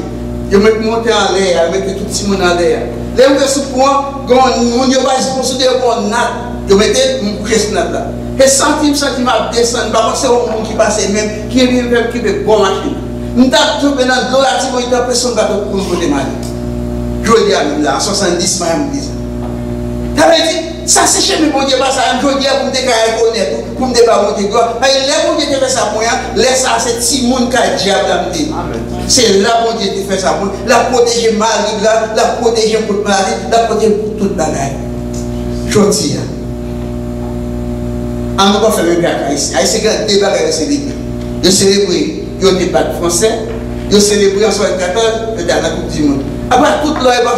Speaker 5: Je me monter en l'air, je mets tout le monde en l'air. Là, je suis pour on n'y a pas de considérer pour nat. Je mettais mon coucher sur nat là. Et centime à descendre, par contre, c'est un monde qui passe même, qui est même qui est bon machine. Nous avons trouvé dans l'eau la Tibonite, personne va te proposer mal. Je dis à nous là, en 70, je dis ça. Tu avais dit, ça c'est chez mes bon Dieu, pas ça, je dis pour me décailler, pour me débarrasser de gloire. Mais là, bon Dieu te fait ça pour rien, laisse ça, c'est petit monde qui a diable dans le c'est là, bon Dieu te fait ça pour la protéger mal, la protéger pour toute maladie, la protéger pour toute bagaille. Je dis, on ne peut pas faire le bien ici. Ici, il y a des bagailles de célébrer. De célébrer, il y a des bacs français, il y a célébré en 74, il y a la Coupe du Monde. Après tout le monde, il n'y a pas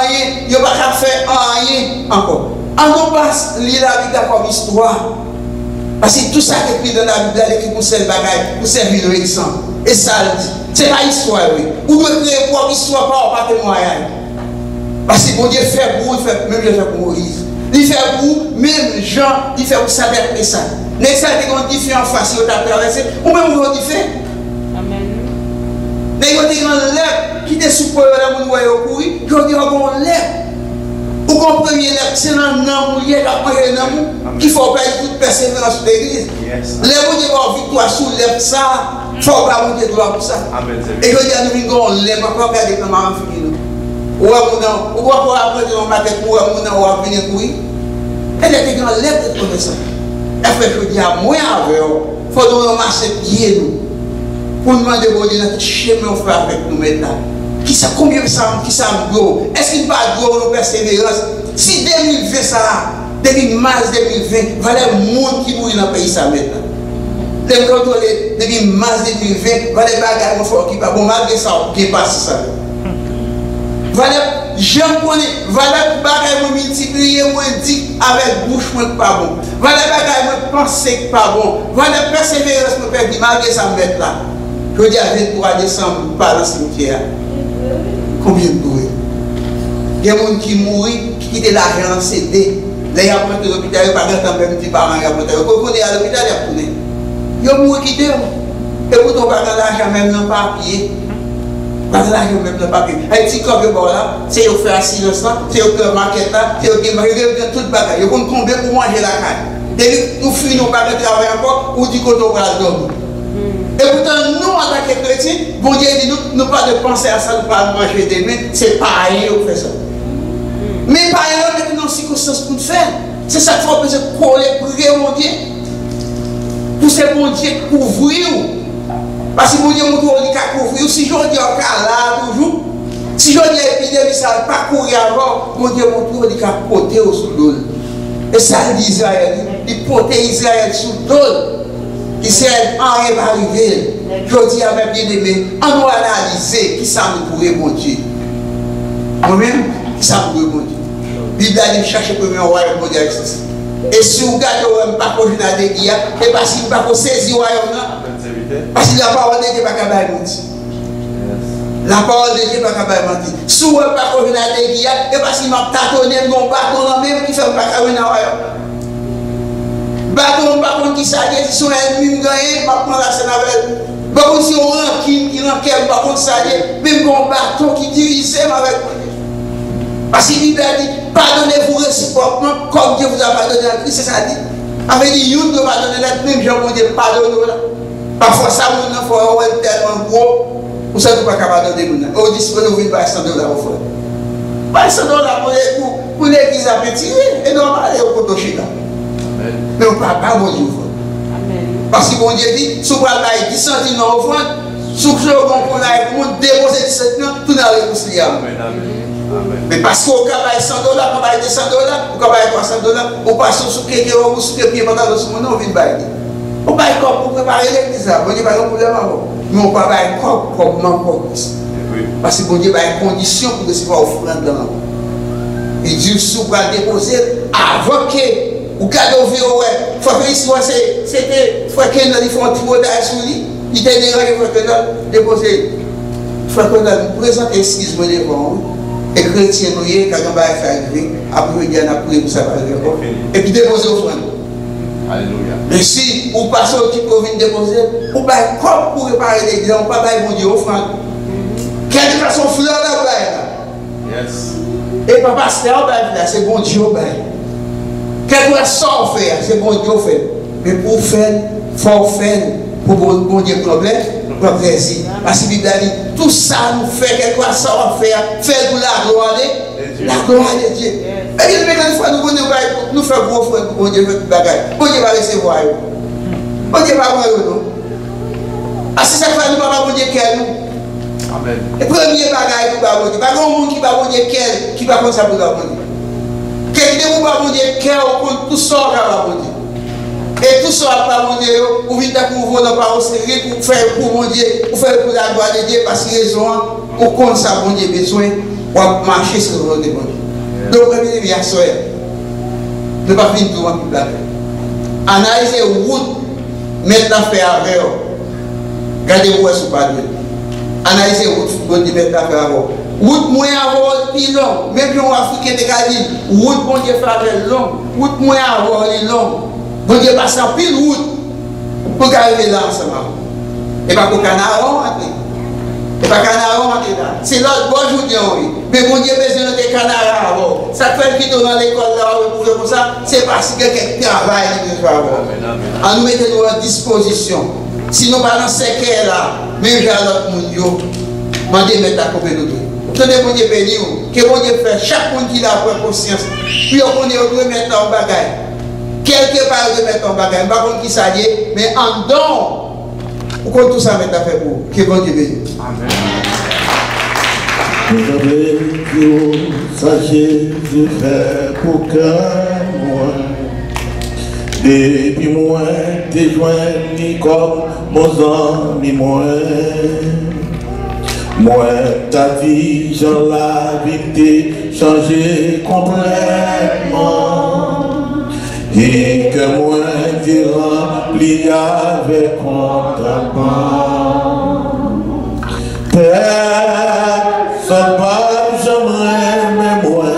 Speaker 5: rien, il n'y a pas faire rien encore. On ne passe lire la Bible comme histoire. Parce que tout ça qui est écrit dans la Bible, c'est pour servir pour servir le exemple. Et ça, c'est pas histoire, oui. Ou me créer pour histoire, pas témoignage. Parce que bon Dieu fait pour vous, même Dieu fait pour Moïse. Il fait pour même Jean, il fait pour s'adapter ça. Les ça, ils ont différents faces, ils ont traversé, ou même ils ont différents. Mais ils ont dit qu'on lève, qui était sous le monde où ils ont couru, ils ont dit qu'on lève. Ou qu'on premier lève, c'est dans le nom, qu'il faut pas toute persévérance sur l'église. Les gens qui ont victoire sous lève ça, il ne faut pas monter droit pour ça. Et je dis à nous, qu'on lève, encore regarder comment on finit. Ou on va apprendre dans ma tête, ou on va venir courir. Elle était qu'on lève de trouver ça. Après, je dis à moi, il faut nous marcher pied nous. Pour nous demander notre chemin on fait avec nous maintenant. Qui ça, combien ça, qui ça gros? Est-ce qu'il va gros nos persévérance? Si 2020 ça, depuis mars 2020, il va y avoir des gens qui mourent dans le pays ça maintenant. Depuis mars 2020, il va y avoir des bagages qui ne bon malgré ça, qui passent ça. Voilà, j'en connais, voilà, bagages multiplier, moi dit avec bouche, moi pas bon. Voilà, bagages moi penser pas bon. Voilà, persévérance, moi perdre malgré ça, mettre là. Je dis à 23 décembre, pas dans le cimetière. Combien de bruit? Il y a des gens qui mourent, qui quittent l'argent en CD. Là, il y a un peu de l'hôpital, il n'y a pas de temps, même si parents y a un peu de temps. Quand on est à l'hôpital, il y a un peu de temps. Il y a des gens qui quittent. Et pour ton pas l'argent, même dans le papier. Pas l'argent, même dans le papier. Un petit corps de bord là, c'est eux faire silence là, c'est eux faire maquette là, c'est eux qui marquent toute bagaille. Ils vont combien pour manger la carne. Dès que nous finissons par le travail encore, ou du côté on va dormir. Et pourtant, nous, en tant que chrétiens, bon Dieu dit nous pas de penser à ça, nous pas manger demain, c'est pareil, on fait ça. Mais pareil, nous dans les circonstances pour nous faire. C'est ça qu'il faut besoin de coller, prier mon Dieu. Pour ce bon Dieu couvrir. Parce que mon Dieu, mon Dieu, il a couvrir. Si je dis là toujours, si je dis l'épidémie, ça ne va pas courir avant, mon Dieu, mon Dieu, il a porté sous l'eau. Et ça dit Israël, il portait Israël sous l'eau. Israël, en va arriver. Je dis à mes bien-aimés, on doit analyser qui ça nous pourrait, mon Dieu. Moi-même, qui ça nous pourrait, mon Dieu. Bible a dit chercher le premier royaume mondial. Et si vous regardez, vous ne pas qu'on a des guerres, et parce qu'il ne pas qu'on saisit le royaume là. Parce que la parole de Dieu n'est pas capable de mentir. La parole de Dieu n'est pas capable de mentir. Si vous ne pas qu'on a des guerres, et parce qu'il m'a tâtonné, mon bâton là même qui fait pas capable de royaume. Bâton, par contre, qui s'agit, si son ennemi gagne, m'a prendre la scène avec. Par contre, si on rancune, qui rancune, par contre, ça dit, même mon bâton qui dirige avec. Parce que Bible a dit, pardonnez-vous réciproquement comme Dieu vous a pardonné à Christ, c'est ça dit. Avec dit, you ne pardonnez la même Jean, mon Dieu, pardonnez-vous là. Parfois, ça, mon enfant, est tellement gros, vous savez pas capable de pardonner. On dit, si vous voulez pas $100 au frère. Pas $100 pour l'église à petit, et normal, et au côté chita. Mais on ne parle pas, mon Dieu, parce que mon Dieu dit, si vous avez 10 centimes dans l'offrande, si vous avez déposé 17 ans, tout n'a rien pour mais parce qu'on a $100, on a $200, on a $300, on passe sur quelqu'un, on sur quelqu'un, on va sur mon nom, on vient de on va pour préparer l'église, on n'a pas de problème avant. Mais on ne va pas comme non. Parce que mon Dieu a une condition pour recevoir l'offrande dans l'homme. Il dit, si vous allez déposer avant que vous gardez au ouais, il faut que l'histoire, c'était, il faut qu'il y ait un petit mot sur lui, il était dérangé, il faut que nous déposer. Il faut que nous présentons, excuse-moi, devant et chrétien nous y est, quand on va faire arriver, après il y a un pour ça va arriver. Et puis déposer offrande. Alléluia. Mais si vous passez au type pour venir déposer, vous avez comme pour réparer l'église, on ne peut pas mon Dieu offrande. Quelle façon fleur là, yes. Et papa, c'est bon Dieu. Quel que soit on fait, c'est bon Dieu fait. Mais pour faire, il faut faire pour bon Dieu problème, pour plaisir. Parce que Bible dit, tout ça nous fait, quel que soit on fait, faire pour la gloire de Dieu. Et puis, une fois, nous faisons gros frère pour bon Dieu faire bagaille. Bon Dieu va recevoir. Bon Dieu va voir nous. Ah, c'est ça que nous ne pouvons pas bon Dieu qu'elle nous. Amen. Le premier bagaille pour bon Dieu. Pas grand monde qui va bon Dieu qu'elle, qui va comme ça pour bon Dieu. Quelqu'un qui va bon Dieu qu'elle, on compte tout ça pour bon Dieu. Et tout ça pour mon Dieu, pour venir pour vous dans parole sérieux, pour faire pour mon Dieu, pour faire pour la gloire de Dieu, parce que raison, pour compte ça, bon Dieu besoin, pour marcher sur le road de bon Dieu. Donc, premier bien soeur, ne pas finir tout en plus blague. Analysez route, mettre l'affaire avec vous. Gardez-vous sur pas de. Analysez route, bon Dieu, mettre l'affaire avec vous. Route moins avoir plus long, même si on Africain de Gadil, route bon Dieu faire long, route moins avoir long. Bon Dieu passe en pile route pour arriver là ensemble. Et pas pour Canaron entrer. Et pas Canaron entrer là. C'est l'autre bon jour, oui. Mais bon Dieu besoin de Canaron avant. Ça fait qu'il dans l'école là, pour faire comme ça, c'est parce que quelqu'un travaille qui doit avoir. En nous mettant à disposition. Si nous pas dans ce cas là, même j'ai l'autre monde, demandez mettre à côté de nous. Tenez bon Dieu béni, que bon Dieu fait chaque monde qui a pris conscience. Puis on connaît au mettre en bagaille. Quelque part de mettre en bagage, pas contre qui ça dit, mais en don, pourquoi tout ça met à faire pour que bon Dieu bénisse. Amen.
Speaker 2: Vous avez dit, sachez, je fais pour que moi, depuis moi, t'es joint, comme mon ami, moi, ta vie, j'en la vie, changé complètement. Et que moi t'es rempli avec contentement. Personne pas j'aimerais mais moi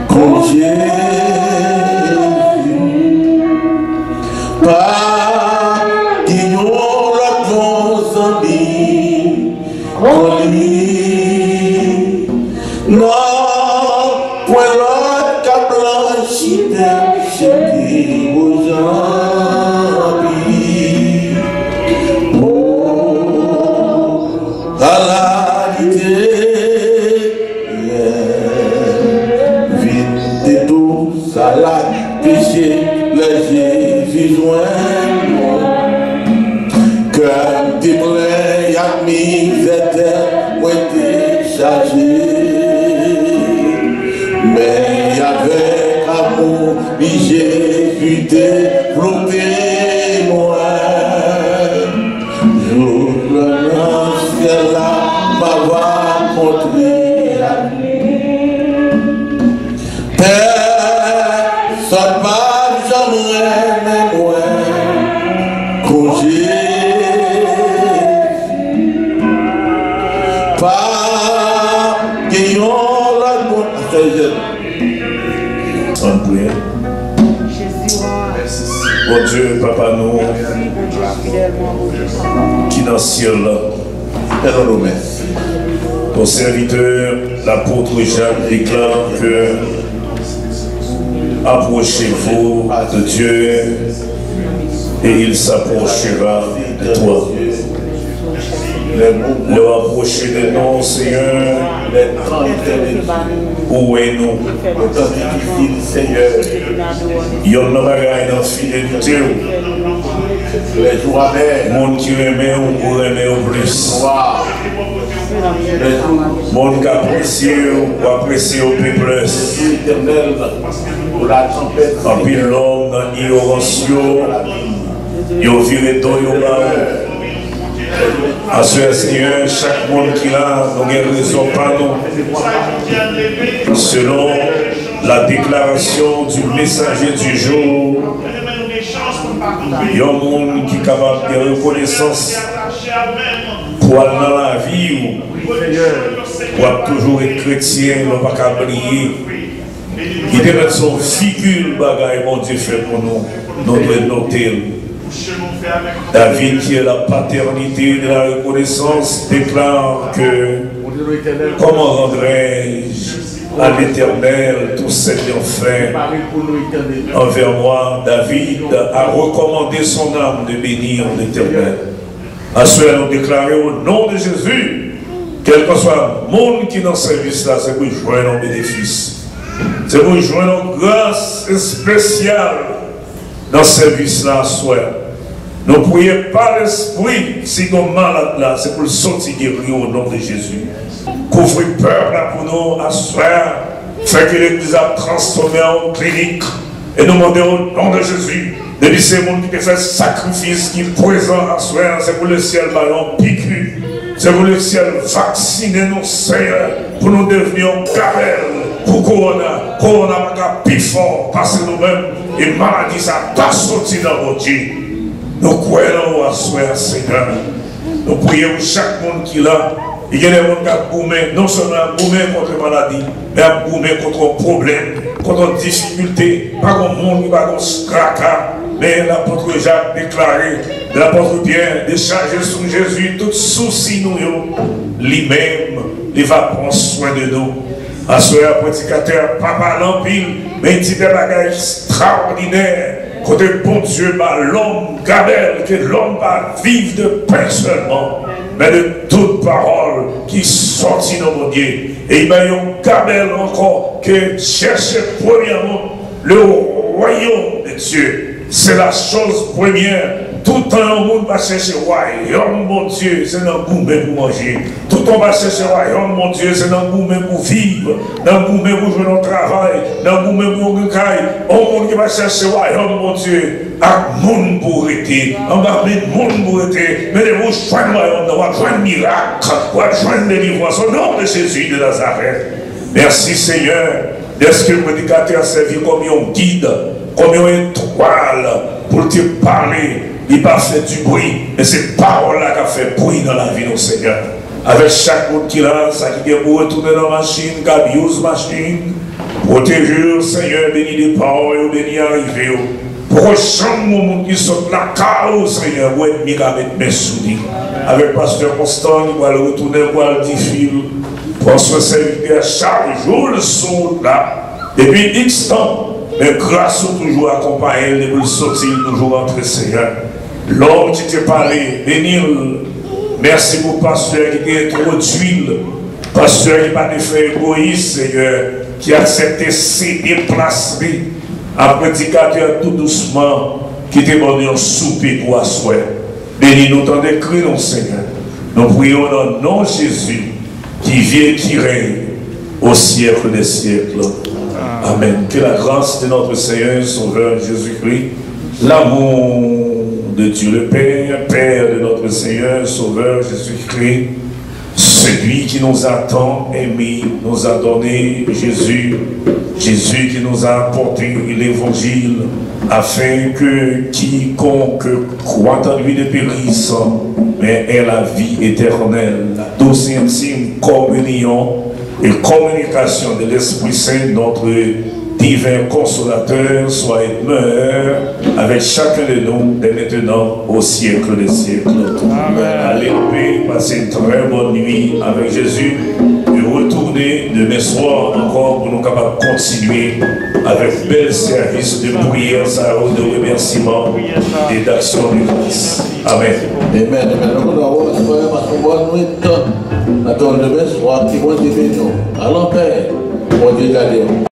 Speaker 2: comme Jésus. Pas qui ont l'autre amis comme lui. Non, point l'autre qu'a blanchi chérie aux gens oh à la vite misère moi t'ai chargé. Mais avec amour, Jésus développé moi. Jour le ciel là m'a montré la nuit. Personne pas jamais moi congé. Pas gagnant la bonne.
Speaker 4: En prière. Bon Dieu, Papa, nous, qui dans le ciel là,
Speaker 2: nous remercie.
Speaker 4: ton serviteur, l'apôtre Jacques, déclare que approchez-vous de Dieu et il s'approchera de toi. Le approcher de nous, Seigneur, où est-nous?
Speaker 2: Seigneur,
Speaker 4: Il y a un bagage dans la fidélité.
Speaker 2: les jours amers,
Speaker 4: Monde qui aimait ou pour aimer au plus.
Speaker 2: noirs,
Speaker 4: Monde qui apprécie ou apprécie au plus plus.
Speaker 2: l'éternel, pour la tempête,
Speaker 4: En pile l'homme dans l'ignorance, il a viré d'eau, il a à ce Seigneur, chaque monde qui a, nous avons raison par nous. Selon la déclaration du messager du jour, il y a un monde qui est capable de reconnaissance pour aller dans la vie ou pour toujours être chrétien, il n'a pas qu'à briller. Il doit mettre son figure, bagaille, mon Dieu fait pour nous, nous devons noter. David, qui est la paternité de la reconnaissance, déclare que comment rendrai-je à l'Éternel tout ce qu'il a fait envers moi. David a recommandé son âme de bénir l'Éternel. À cela, nous déclarons au nom de Jésus, quel que soit le monde qui est dans ce service-là, c'est pour jouer nos bénéfices. C'est pour jouer nos grâces spéciales dans ce service-là, soit. Nous ne prions pas l'esprit, si nous sommes malades là, c'est pour le sortir guéri au nom de Jésus. Couvrir peur là pour nous, asseoir, faire que l'Église a transformé en clinique. Et nous demandons au nom de Jésus, depuis ces gens qui te fait sacrifice, qui est présent à soi, c'est pour le ciel ballon piqûre, c'est pour le ciel vacciner nos Seigneur, pour nous devenir carrel, pour Corona pas plus fort, parce que nous-mêmes, et maladie, ça t'a sorti dans votre Dieu. Nous croyons à soi, Seigneur. Nous prions chaque monde qui est là. Il y a des gens qui ont boumé, non seulement boumé contre la maladie, mais boumé contre un problème, contre une difficulté, pas comme monde qui va dans ce cracas. Mais l'apôtre Jacques déclaré, l'apôtre Pierre déchargé sur Jésus, tout souci nous, lui-même, il va prendre soin de nous. À ce prédicateur, papa l'empile, mais il dit des bagages extraordinaires. Côté bon Dieu, l'homme Gabel, que l'homme va vivre de pain seulement, mais de toute parole qui sortit de mon Dieu. Et il y a un Gabel encore que cherche premièrement le royaume de Dieu. C'est la chose première. Tout le temps, le monde va chercher le royaume, mon Dieu, c'est un goût même pour manger. Tout le temps, on va chercher le royaume, mon Dieu, c'est un goût même pour vivre, un goût même pour jouer dans le travail, un goût même pour gagner. On monde qui va chercher le royaume, mon Dieu, à monde pour arrêter, on va mettre monde pour arrêter, mais vous joignez le royaume, on va joindre miracle, on va joindre délivrance au nom de Jésus de Nazareth. Merci Seigneur, est-ce que le prédicateur a servi comme un guide, comme une étoile pour te parler? Il n'a pas fait du bruit, mais c'est parole-là qui a fait bruit dans la vie de Seigneur. Avec chaque monde qui l'a, ça qui est pour retourner dans la machine, qui abuse la machine, protéger, Seigneur, béni des paroles, béni arriver. Prochain moment qui saute la cause, Seigneur, où ennemi va mettre mes souris. Avec Pasteur Constant, il va le retourner, il va le diffuser. Pour ce serviteur, chaque jour, le son là, depuis X temps, mais grâce au toujours accompagné, il veut sortir toujours entre Seigneur. L'homme qui t'a parlé, bénir, merci pour le pasteur qui t'a introduit, pasteur qui n'a pas fait égoïste, Seigneur, qui a accepté ses déplacements, un prédicateur tout doucement, qui t'a donné un souper pour asseoir. Bénis nous, t'en décris, non, Seigneur. Nous prions dans le nom de Jésus qui vient, qui règne au siècle des siècles. Amen. Que la grâce de notre Seigneur et Sauveur Jésus-Christ, l'amour de Dieu le Père, Père de notre Seigneur et Sauveur Jésus-Christ, celui qui nous a tant aimés, nous a donné Jésus, Jésus qui nous a apporté l'évangile, afin que quiconque croit en lui ne périsse, mais ait la vie éternelle. La douce et intime communion et communication de l'Esprit Saint, notre divin consolateur, soit et demeure avec chacun de nous dès maintenant au siècle des siècles. Allez, passez une très bonne nuit avec Jésus et retournez demain soir encore pour nous capables de continuer avec bel service de prière, de remerciement et d'action de grâce. Amen.
Speaker 2: Amen. Amen.